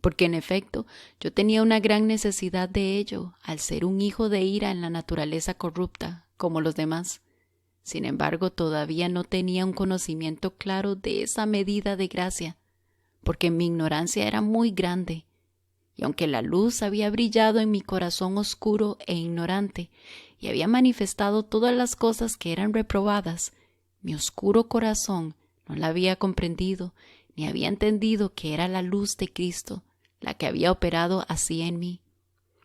porque en efecto yo tenía una gran necesidad de ello, al ser un hijo de ira en la naturaleza corrupta, como los demás. Sin embargo, todavía no tenía un conocimiento claro de esa medida de gracia, porque mi ignorancia era muy grande, y aunque la luz había brillado en mi corazón oscuro e ignorante, y había manifestado todas las cosas que eran reprobadas, mi oscuro corazón no la había comprendido, ni había entendido que era la luz de Cristo la que había operado así en mí.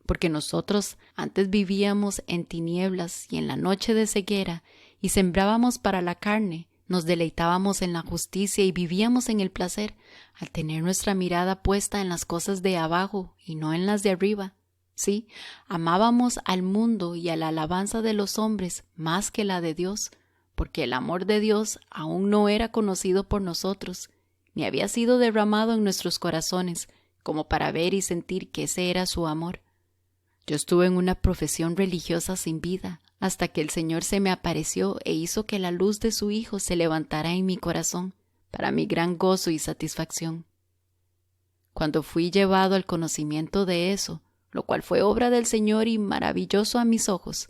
Porque nosotros antes vivíamos en tinieblas y en la noche de ceguera, y sembrábamos para la carne, nos deleitábamos en la justicia y vivíamos en el placer, al tener nuestra mirada puesta en las cosas de abajo y no en las de arriba. Sí, amábamos al mundo y a la alabanza de los hombres más que la de Dios, porque el amor de Dios aún no era conocido por nosotros, ni había sido derramado en nuestros corazones, como para ver y sentir que ese era su amor. Yo estuve en una profesión religiosa sin vida, hasta que el Señor se me apareció e hizo que la luz de su Hijo se levantara en mi corazón, para mi gran gozo y satisfacción. Cuando fui llevado al conocimiento de eso, lo cual fue obra del Señor y maravilloso a mis ojos,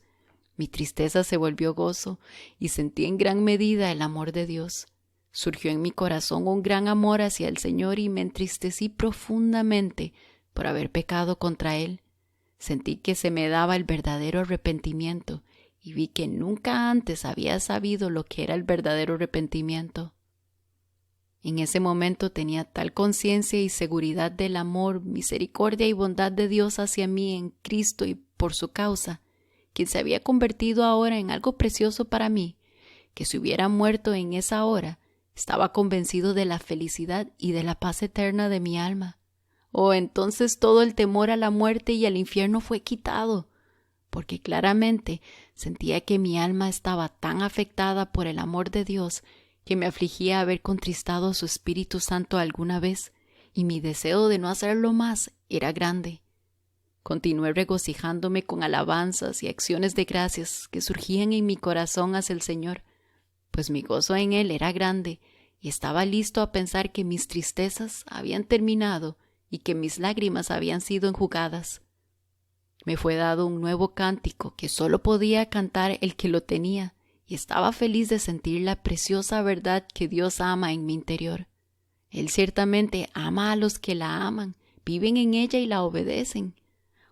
mi tristeza se volvió gozo y sentí en gran medida el amor de Dios. Surgió en mi corazón un gran amor hacia el Señor y me entristecí profundamente por haber pecado contra Él. Sentí que se me daba el verdadero arrepentimiento y vi que nunca antes había sabido lo que era el verdadero arrepentimiento. En ese momento tenía tal conciencia y seguridad del amor, misericordia y bondad de Dios hacia mí en Cristo y por su causa, quien se había convertido ahora en algo precioso para mí, que si hubiera muerto en esa hora, estaba convencido de la felicidad y de la paz eterna de mi alma. Oh, entonces todo el temor a la muerte y al infierno fue quitado, porque claramente sentía que mi alma estaba tan afectada por el amor de Dios que me afligía haber contristado a su Espíritu Santo alguna vez, y mi deseo de no hacerlo más era grande. Continué regocijándome con alabanzas y acciones de gracias que surgían en mi corazón hacia el Señor, pues mi gozo en Él era grande y estaba listo a pensar que mis tristezas habían terminado y que mis lágrimas habían sido enjugadas. Me fue dado un nuevo cántico que solo podía cantar el que lo tenía, y estaba feliz de sentir la preciosa verdad que Dios ama en mi interior. Él ciertamente ama a los que la aman, viven en ella y la obedecen.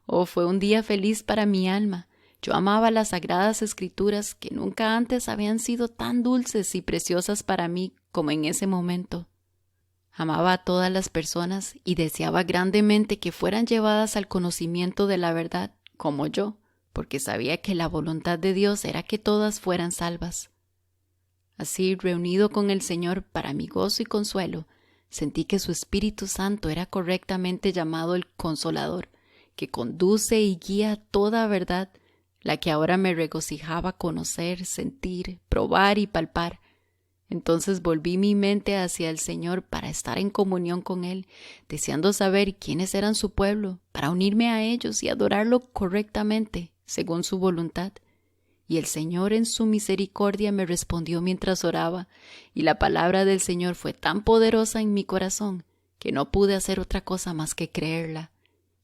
Oh, fue un día feliz para mi alma. Yo amaba las sagradas escrituras que nunca antes habían sido tan dulces y preciosas para mí como en ese momento. Amaba a todas las personas y deseaba grandemente que fueran llevadas al conocimiento de la verdad, como yo, porque sabía que la voluntad de Dios era que todas fueran salvas. Así, reunido con el Señor para mi gozo y consuelo, sentí que su Espíritu Santo era correctamente llamado el Consolador, que conduce y guía toda verdad, la que ahora me regocijaba conocer, sentir, probar y palpar. Entonces volví mi mente hacia el Señor para estar en comunión con Él, deseando saber quiénes eran su pueblo, para unirme a ellos y adorarlo correctamente, según su voluntad. Y el Señor en su misericordia me respondió mientras oraba, y la palabra del Señor fue tan poderosa en mi corazón que no pude hacer otra cosa más que creerla.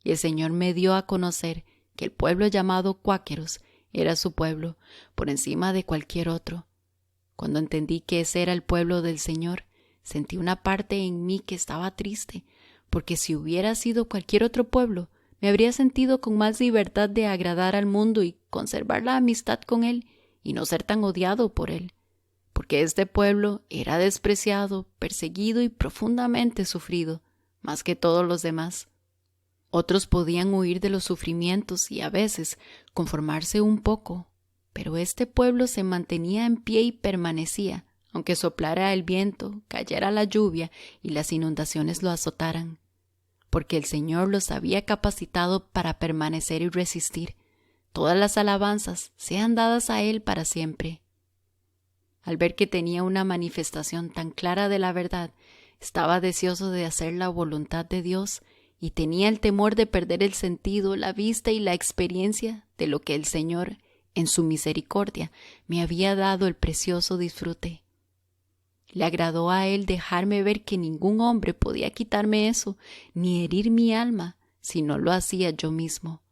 Y el Señor me dio a conocer que el pueblo llamado Cuáqueros era su pueblo, por encima de cualquier otro. Cuando entendí que ese era el pueblo del Señor, sentí una parte en mí que estaba triste, porque si hubiera sido cualquier otro pueblo, me habría sentido con más libertad de agradar al mundo y conservar la amistad con él y no ser tan odiado por él, porque este pueblo era despreciado, perseguido y profundamente sufrido, más que todos los demás. Otros podían huir de los sufrimientos y a veces conformarse un poco, pero este pueblo se mantenía en pie y permanecía, aunque soplara el viento, cayera la lluvia y las inundaciones lo azotaran, porque el Señor los había capacitado para permanecer y resistir. Todas las alabanzas sean dadas a Él para siempre. Al ver que tenía una manifestación tan clara de la verdad, Estaba deseoso de hacer la voluntad de Dios y tenía el temor de perder el sentido, la vista y la experiencia de lo que el Señor, en su misericordia, me había dado el precioso disfrute. Le agradó a Él dejarme ver que ningún hombre podía quitarme eso, ni herir mi alma, si no lo hacía yo mismo.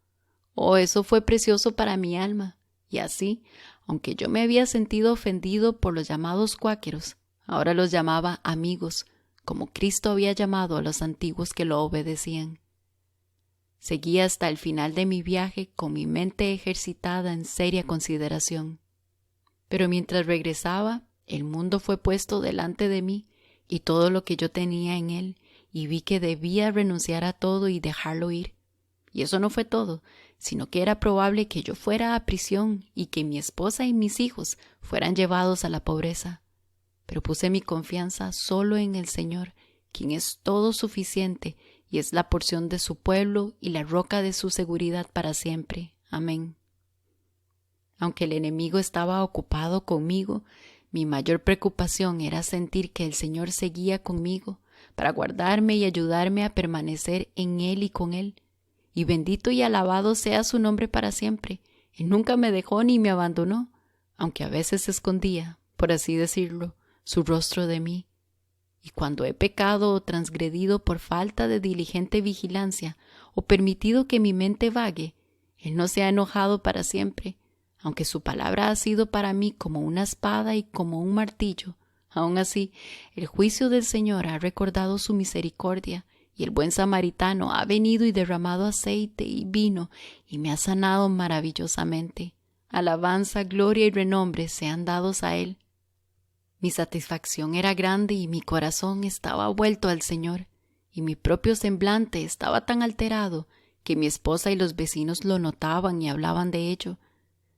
Oh, eso fue precioso para mi alma. Y así, aunque yo me había sentido ofendido por los llamados cuáqueros, ahora los llamaba amigos, como Cristo había llamado a los antiguos que lo obedecían. Seguí hasta el final de mi viaje con mi mente ejercitada en seria consideración. Pero mientras regresaba, el mundo fue puesto delante de mí y todo lo que yo tenía en él, y vi que debía renunciar a todo y dejarlo ir. Y eso no fue todo, sino que era probable que yo fuera a prisión y que mi esposa y mis hijos fueran llevados a la pobreza. Pero puse mi confianza solo en el Señor, quien es todo suficiente y es la porción de su pueblo y la roca de su seguridad para siempre. Amén. Aunque el enemigo estaba ocupado conmigo, mi mayor preocupación era sentir que el Señor seguía conmigo para guardarme y ayudarme a permanecer en Él y con Él. Y bendito y alabado sea su nombre para siempre. Él nunca me dejó ni me abandonó, aunque a veces escondía, por así decirlo, su rostro de mí. Y cuando he pecado o transgredido por falta de diligente vigilancia o permitido que mi mente vague, Él no se ha enojado para siempre, aunque su palabra ha sido para mí como una espada y como un martillo. Aun así, el juicio del Señor ha recordado su misericordia, y el buen samaritano ha venido y derramado aceite y vino y me ha sanado maravillosamente. Alabanza, gloria y renombre sean dados a Él. Mi satisfacción era grande y mi corazón estaba vuelto al Señor, y mi propio semblante estaba tan alterado que mi esposa y los vecinos lo notaban y hablaban de ello.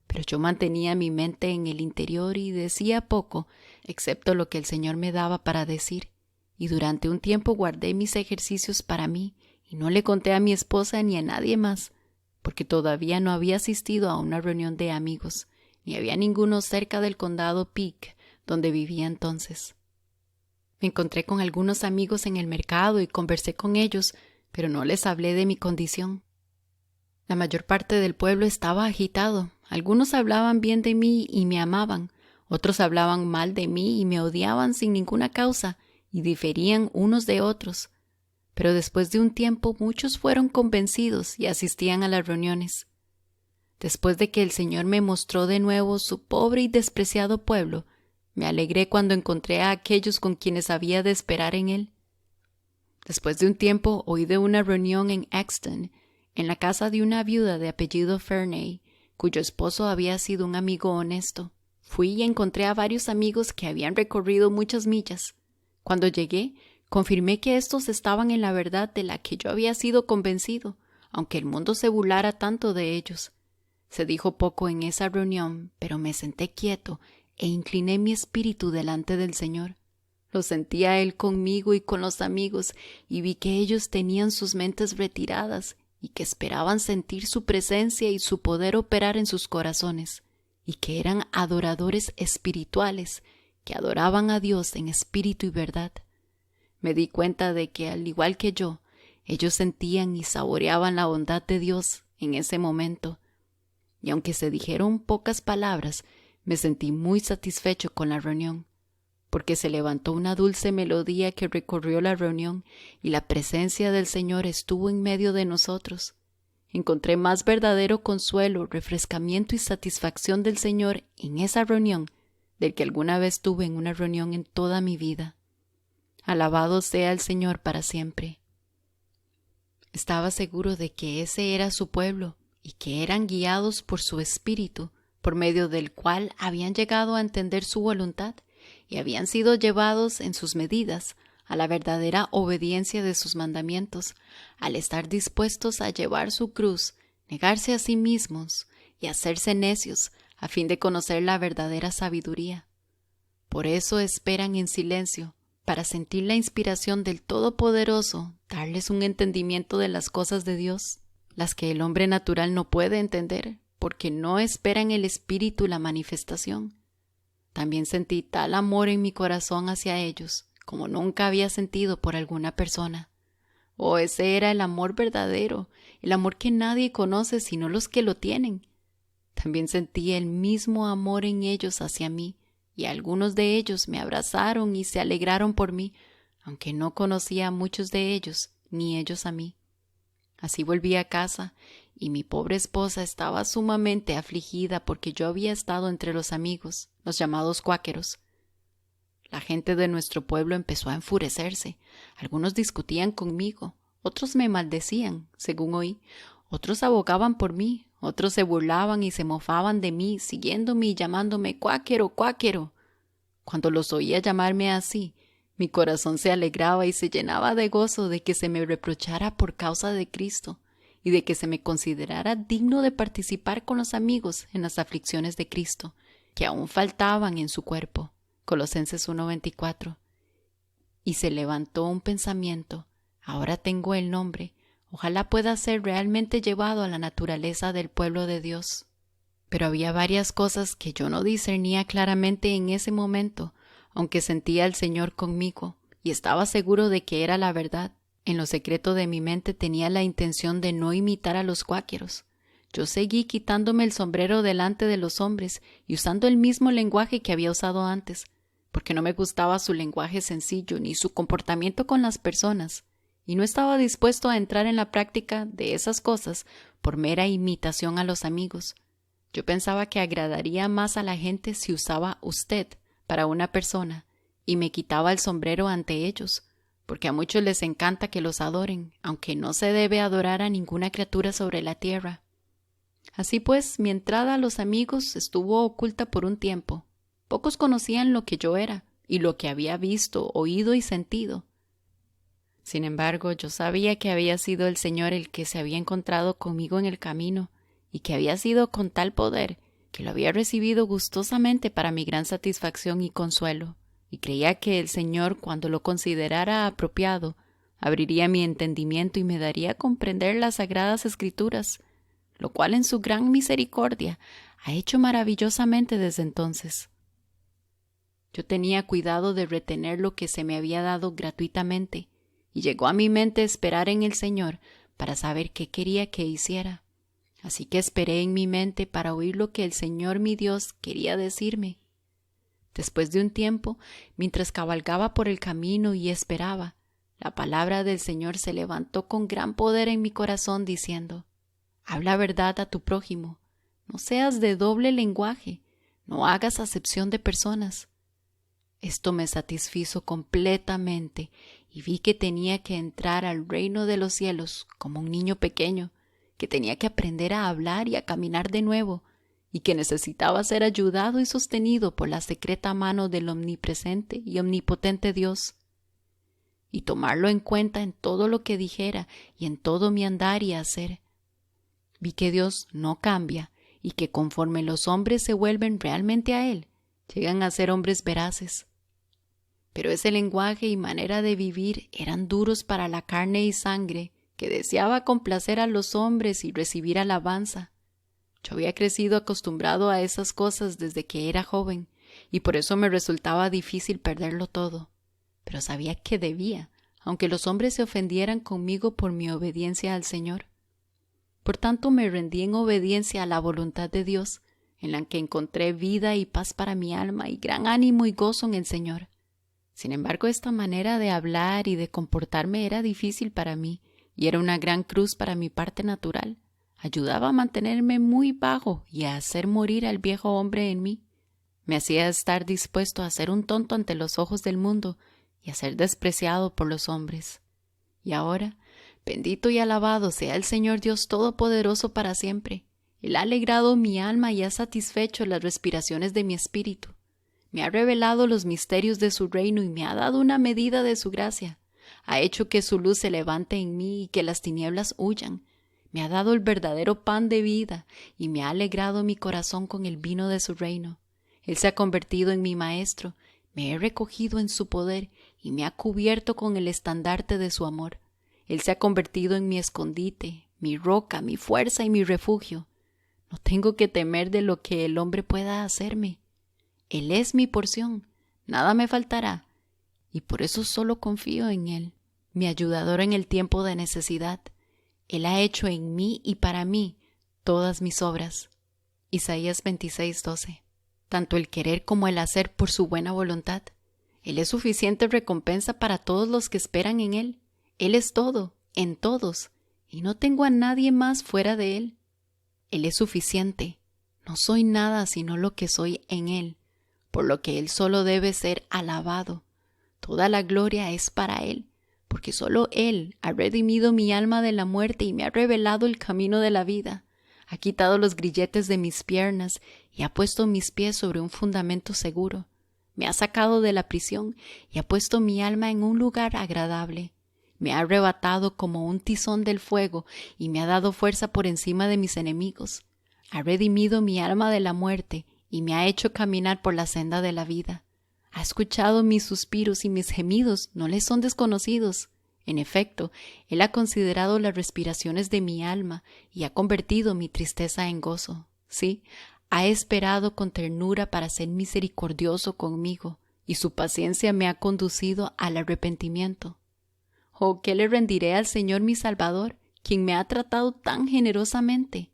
Pero yo mantenía mi mente en el interior y decía poco, excepto lo que el Señor me daba para decir. Y durante un tiempo guardé mis ejercicios para mí y no le conté a mi esposa ni a nadie más, porque todavía no había asistido a una reunión de amigos, ni había ninguno cerca del condado Peak, donde vivía entonces. Me encontré con algunos amigos en el mercado y conversé con ellos, pero no les hablé de mi condición. La mayor parte del pueblo estaba agitado. Algunos hablaban bien de mí y me amaban, otros hablaban mal de mí y me odiaban sin ninguna causa, y diferían unos de otros. Pero después de un tiempo muchos fueron convencidos y asistían a las reuniones. Después de que el Señor me mostró de nuevo su pobre y despreciado pueblo, me alegré cuando encontré a aquellos con quienes había de esperar en Él. Después de un tiempo oí de una reunión en Exton, en la casa de una viuda de apellido Ferney, cuyo esposo había sido un amigo honesto. Fui y encontré a varios amigos que habían recorrido muchas millas. Cuando llegué, confirmé que éstos estaban en la verdad de la que yo había sido convencido, aunque el mundo se burlara tanto de ellos. Se dijo poco en esa reunión, pero me senté quieto e incliné mi espíritu delante del Señor. Lo sentía Él conmigo y con los amigos, y vi que ellos tenían sus mentes retiradas y que esperaban sentir su presencia y su poder operar en sus corazones, y que eran adoradores espirituales, que adoraban a Dios en espíritu y verdad. Me di cuenta de que, al igual que yo, ellos sentían y saboreaban la bondad de Dios en ese momento. Y aunque se dijeron pocas palabras, me sentí muy satisfecho con la reunión, porque se levantó una dulce melodía que recorrió la reunión y la presencia del Señor estuvo en medio de nosotros. Encontré más verdadero consuelo, refrescamiento y satisfacción del Señor en esa reunión del que alguna vez tuve en una reunión en toda mi vida. Alabado sea el Señor para siempre. Estaba seguro de que ese era su pueblo y que eran guiados por su espíritu, por medio del cual habían llegado a entender su voluntad y habían sido llevados en sus medidas a la verdadera obediencia de sus mandamientos, al estar dispuestos a llevar su cruz, negarse a sí mismos y hacerse necios a fin de conocer la verdadera sabiduría. Por eso esperan en silencio, para sentir la inspiración del Todopoderoso, darles un entendimiento de las cosas de Dios, las que el hombre natural no puede entender, porque no espera en el Espíritu la manifestación. También sentí tal amor en mi corazón hacia ellos, como nunca había sentido por alguna persona. Oh, ese era el amor verdadero, el amor que nadie conoce sino los que lo tienen. También sentí el mismo amor en ellos hacia mí, y algunos de ellos me abrazaron y se alegraron por mí, aunque no conocía a muchos de ellos, ni ellos a mí. Así volví a casa, y mi pobre esposa estaba sumamente afligida porque yo había estado entre los amigos, los llamados cuáqueros. La gente de nuestro pueblo empezó a enfurecerse. Algunos discutían conmigo, otros me maldecían, según oí, otros abogaban por mí, otros se burlaban y se mofaban de mí, siguiéndome y llamándome cuáquero, cuáquero. Cuando los oía llamarme así, mi corazón se alegraba y se llenaba de gozo de que se me reprochara por causa de Cristo y de que se me considerara digno de participar con los amigos en las aflicciones de Cristo, que aún faltaban en su cuerpo. Colosenses 1:24. Y se levantó un pensamiento: ahora tengo el nombre, ojalá pueda ser realmente llevado a la naturaleza del pueblo de Dios. Pero había varias cosas que yo no discernía claramente en ese momento, aunque sentía al Señor conmigo y estaba seguro de que era la verdad. En lo secreto de mi mente tenía la intención de no imitar a los cuáqueros. Yo seguí quitándome el sombrero delante de los hombres y usando el mismo lenguaje que había usado antes, porque no me gustaba su lenguaje sencillo ni su comportamiento con las personas, y no estaba dispuesto a entrar en la práctica de esas cosas por mera imitación a los amigos. Yo pensaba que agradaría más a la gente si usaba usted para una persona y me quitaba el sombrero ante ellos, porque a muchos les encanta que los adoren, aunque no se debe adorar a ninguna criatura sobre la tierra. Así pues, mi entrada a los amigos estuvo oculta por un tiempo. Pocos conocían lo que yo era y lo que había visto, oído y sentido. Sin embargo, yo sabía que había sido el Señor el que se había encontrado conmigo en el camino y que había sido con tal poder que lo había recibido gustosamente para mi gran satisfacción y consuelo, y creía que el Señor, cuando lo considerara apropiado, abriría mi entendimiento y me daría a comprender las sagradas Escrituras, lo cual en su gran misericordia ha hecho maravillosamente desde entonces. Yo tenía cuidado de retener lo que se me había dado gratuitamente, y llegó a mi mente esperar en el Señor para saber qué quería que hiciera. Así que esperé en mi mente para oír lo que el Señor mi Dios quería decirme. Después de un tiempo, mientras cabalgaba por el camino y esperaba, la palabra del Señor se levantó con gran poder en mi corazón diciendo: habla verdad a tu prójimo, no seas de doble lenguaje, no hagas acepción de personas. Esto me satisfizo completamente y vi que tenía que entrar al reino de los cielos como un niño pequeño, que tenía que aprender a hablar y a caminar de nuevo, y que necesitaba ser ayudado y sostenido por la secreta mano del omnipresente y omnipotente Dios, y tomarlo en cuenta en todo lo que dijera y en todo mi andar y hacer. Vi que Dios no cambia y que conforme los hombres se vuelven realmente a Él, llegan a ser hombres veraces. Pero ese lenguaje y manera de vivir eran duros para la carne y sangre, que deseaba complacer a los hombres y recibir alabanza. Yo había crecido acostumbrado a esas cosas desde que era joven, y por eso me resultaba difícil perderlo todo. Pero sabía que debía, aunque los hombres se ofendieran conmigo por mi obediencia al Señor. Por tanto, me rendí en obediencia a la voluntad de Dios, en la que encontré vida y paz para mi alma y gran ánimo y gozo en el Señor. Sin embargo, esta manera de hablar y de comportarme era difícil para mí y era una gran cruz para mi parte natural. Ayudaba a mantenerme muy bajo y a hacer morir al viejo hombre en mí. Me hacía estar dispuesto a ser un tonto ante los ojos del mundo y a ser despreciado por los hombres. Y ahora, bendito y alabado sea el Señor Dios Todopoderoso para siempre. Él ha alegrado mi alma y ha satisfecho las respiraciones de mi espíritu. Me ha revelado los misterios de su reino y me ha dado una medida de su gracia. Ha hecho que su luz se levante en mí y que las tinieblas huyan. Me ha dado el verdadero pan de vida y me ha alegrado mi corazón con el vino de su reino. Él se ha convertido en mi maestro, me he recogido en su poder y me ha cubierto con el estandarte de su amor. Él se ha convertido en mi escondite, mi roca, mi fuerza y mi refugio. No tengo que temer de lo que el hombre pueda hacerme. Él es mi porción, nada me faltará, y por eso solo confío en Él, mi ayudador en el tiempo de necesidad. Él ha hecho en mí y para mí todas mis obras. Isaías 26:12. Tanto el querer como el hacer por su buena voluntad. Él es suficiente recompensa para todos los que esperan en Él. Él es todo, en todos, y no tengo a nadie más fuera de Él. Él es suficiente. No soy nada sino lo que soy en Él, por lo que Él solo debe ser alabado. Toda la gloria es para Él, porque solo Él ha redimido mi alma de la muerte y me ha revelado el camino de la vida. Ha quitado los grilletes de mis piernas y ha puesto mis pies sobre un fundamento seguro. Me ha sacado de la prisión y ha puesto mi alma en un lugar agradable. Me ha arrebatado como un tizón del fuego y me ha dado fuerza por encima de mis enemigos. Ha redimido mi alma de la muerte y me ha hecho caminar por la senda de la vida. Ha escuchado mis suspiros y mis gemidos no le son desconocidos. En efecto, Él ha considerado las respiraciones de mi alma y ha convertido mi tristeza en gozo. Sí, ha esperado con ternura para ser misericordioso conmigo, y su paciencia me ha conducido al arrepentimiento. Oh, ¿qué le rendiré al Señor mi Salvador, quien me ha tratado tan generosamente?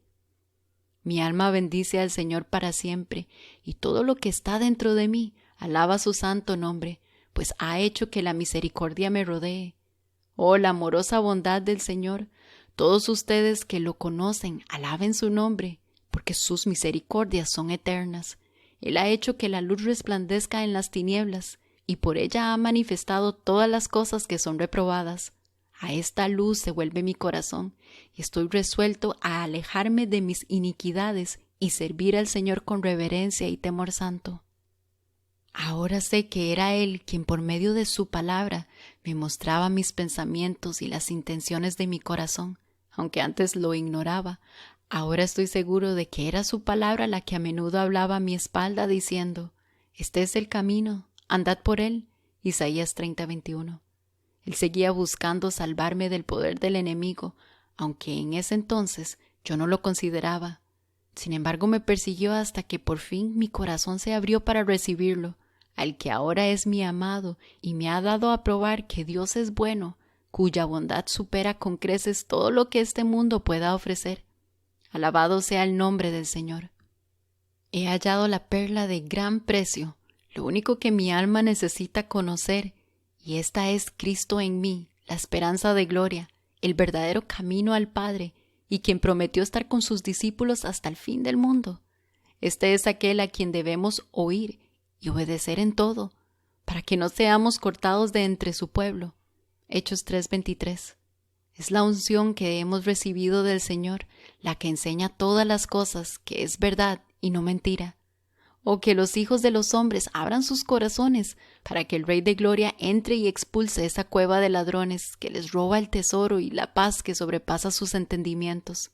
Mi alma bendice al Señor para siempre, y todo lo que está dentro de mí alaba su santo nombre, pues ha hecho que la misericordia me rodee. Oh, la amorosa bondad del Señor, todos ustedes que lo conocen, alaben su nombre, porque sus misericordias son eternas. Él ha hecho que la luz resplandezca en las tinieblas, y por ella ha manifestado todas las cosas que son reprobadas. A esta luz se vuelve mi corazón, y estoy resuelto a alejarme de mis iniquidades y servir al Señor con reverencia y temor santo. Ahora sé que era Él quien por medio de su palabra me mostraba mis pensamientos y las intenciones de mi corazón, aunque antes lo ignoraba. Ahora estoy seguro de que era su palabra la que a menudo hablaba a mi espalda diciendo: «Este es el camino, andad por él». Isaías 30:21. Él seguía buscando salvarme del poder del enemigo, aunque en ese entonces yo no lo consideraba. Sin embargo, me persiguió hasta que por fin mi corazón se abrió para recibirlo, al que ahora es mi amado, y me ha dado a probar que Dios es bueno, cuya bondad supera con creces todo lo que este mundo pueda ofrecer. Alabado sea el nombre del Señor. He hallado la perla de gran precio, lo único que mi alma necesita conocer, y esta es Cristo en mí, la esperanza de gloria, el verdadero camino al Padre, y quien prometió estar con sus discípulos hasta el fin del mundo. Este es aquel a quien debemos oír y obedecer en todo, para que no seamos cortados de entre su pueblo. Hechos 3:23. Es la unción que hemos recibido del Señor, la que enseña todas las cosas, que es verdad y no mentira. O que los hijos de los hombres abran sus corazones, para que el Rey de Gloria entre y expulse esa cueva de ladrones que les roba el tesoro y la paz que sobrepasa sus entendimientos.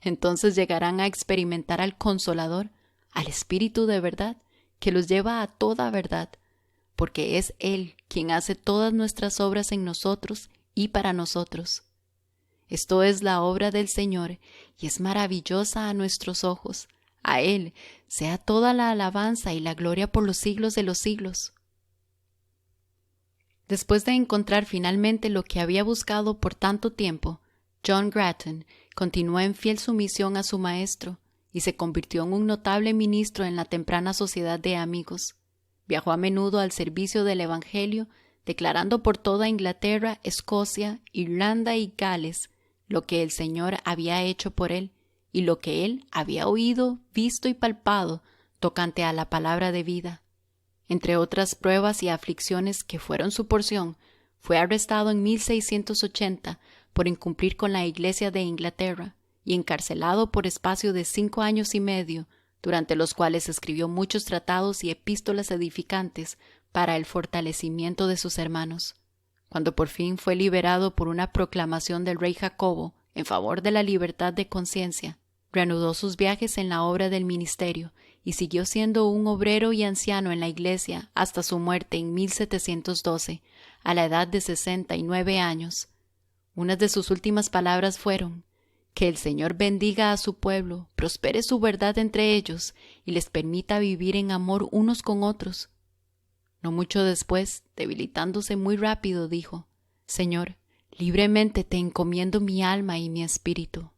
Entonces llegarán a experimentar al Consolador, al Espíritu de verdad, que los lleva a toda verdad, porque es Él quien hace todas nuestras obras en nosotros y para nosotros. Esto es la obra del Señor, y es maravillosa a nuestros ojos. A Él sea toda la alabanza y la gloria por los siglos de los siglos. Después de encontrar finalmente lo que había buscado por tanto tiempo, John Grattan continuó en fiel sumisión a su maestro y se convirtió en un notable ministro en la temprana sociedad de amigos. Viajó a menudo al servicio del Evangelio, declarando por toda Inglaterra, Escocia, Irlanda y Gales lo que el Señor había hecho por él y lo que él había oído, visto y palpado tocante a la palabra de vida. Entre otras pruebas y aflicciones que fueron su porción, fue arrestado en 1680 por incumplir con la Iglesia de Inglaterra y encarcelado por espacio de 5 años y medio, durante los cuales escribió muchos tratados y epístolas edificantes para el fortalecimiento de sus hermanos. Cuando por fin fue liberado por una proclamación del rey Jacobo en favor de la libertad de conciencia, reanudó sus viajes en la obra del ministerio y siguió siendo un obrero y anciano en la Iglesia hasta su muerte en 1712, a la edad de 69 años. Unas de sus últimas palabras fueron: «Que el Señor bendiga a su pueblo, prospere su verdad entre ellos y les permita vivir en amor unos con otros». No mucho después, debilitándose muy rápido, dijo: Señor, libremente te encomiendo mi alma y mi espíritu.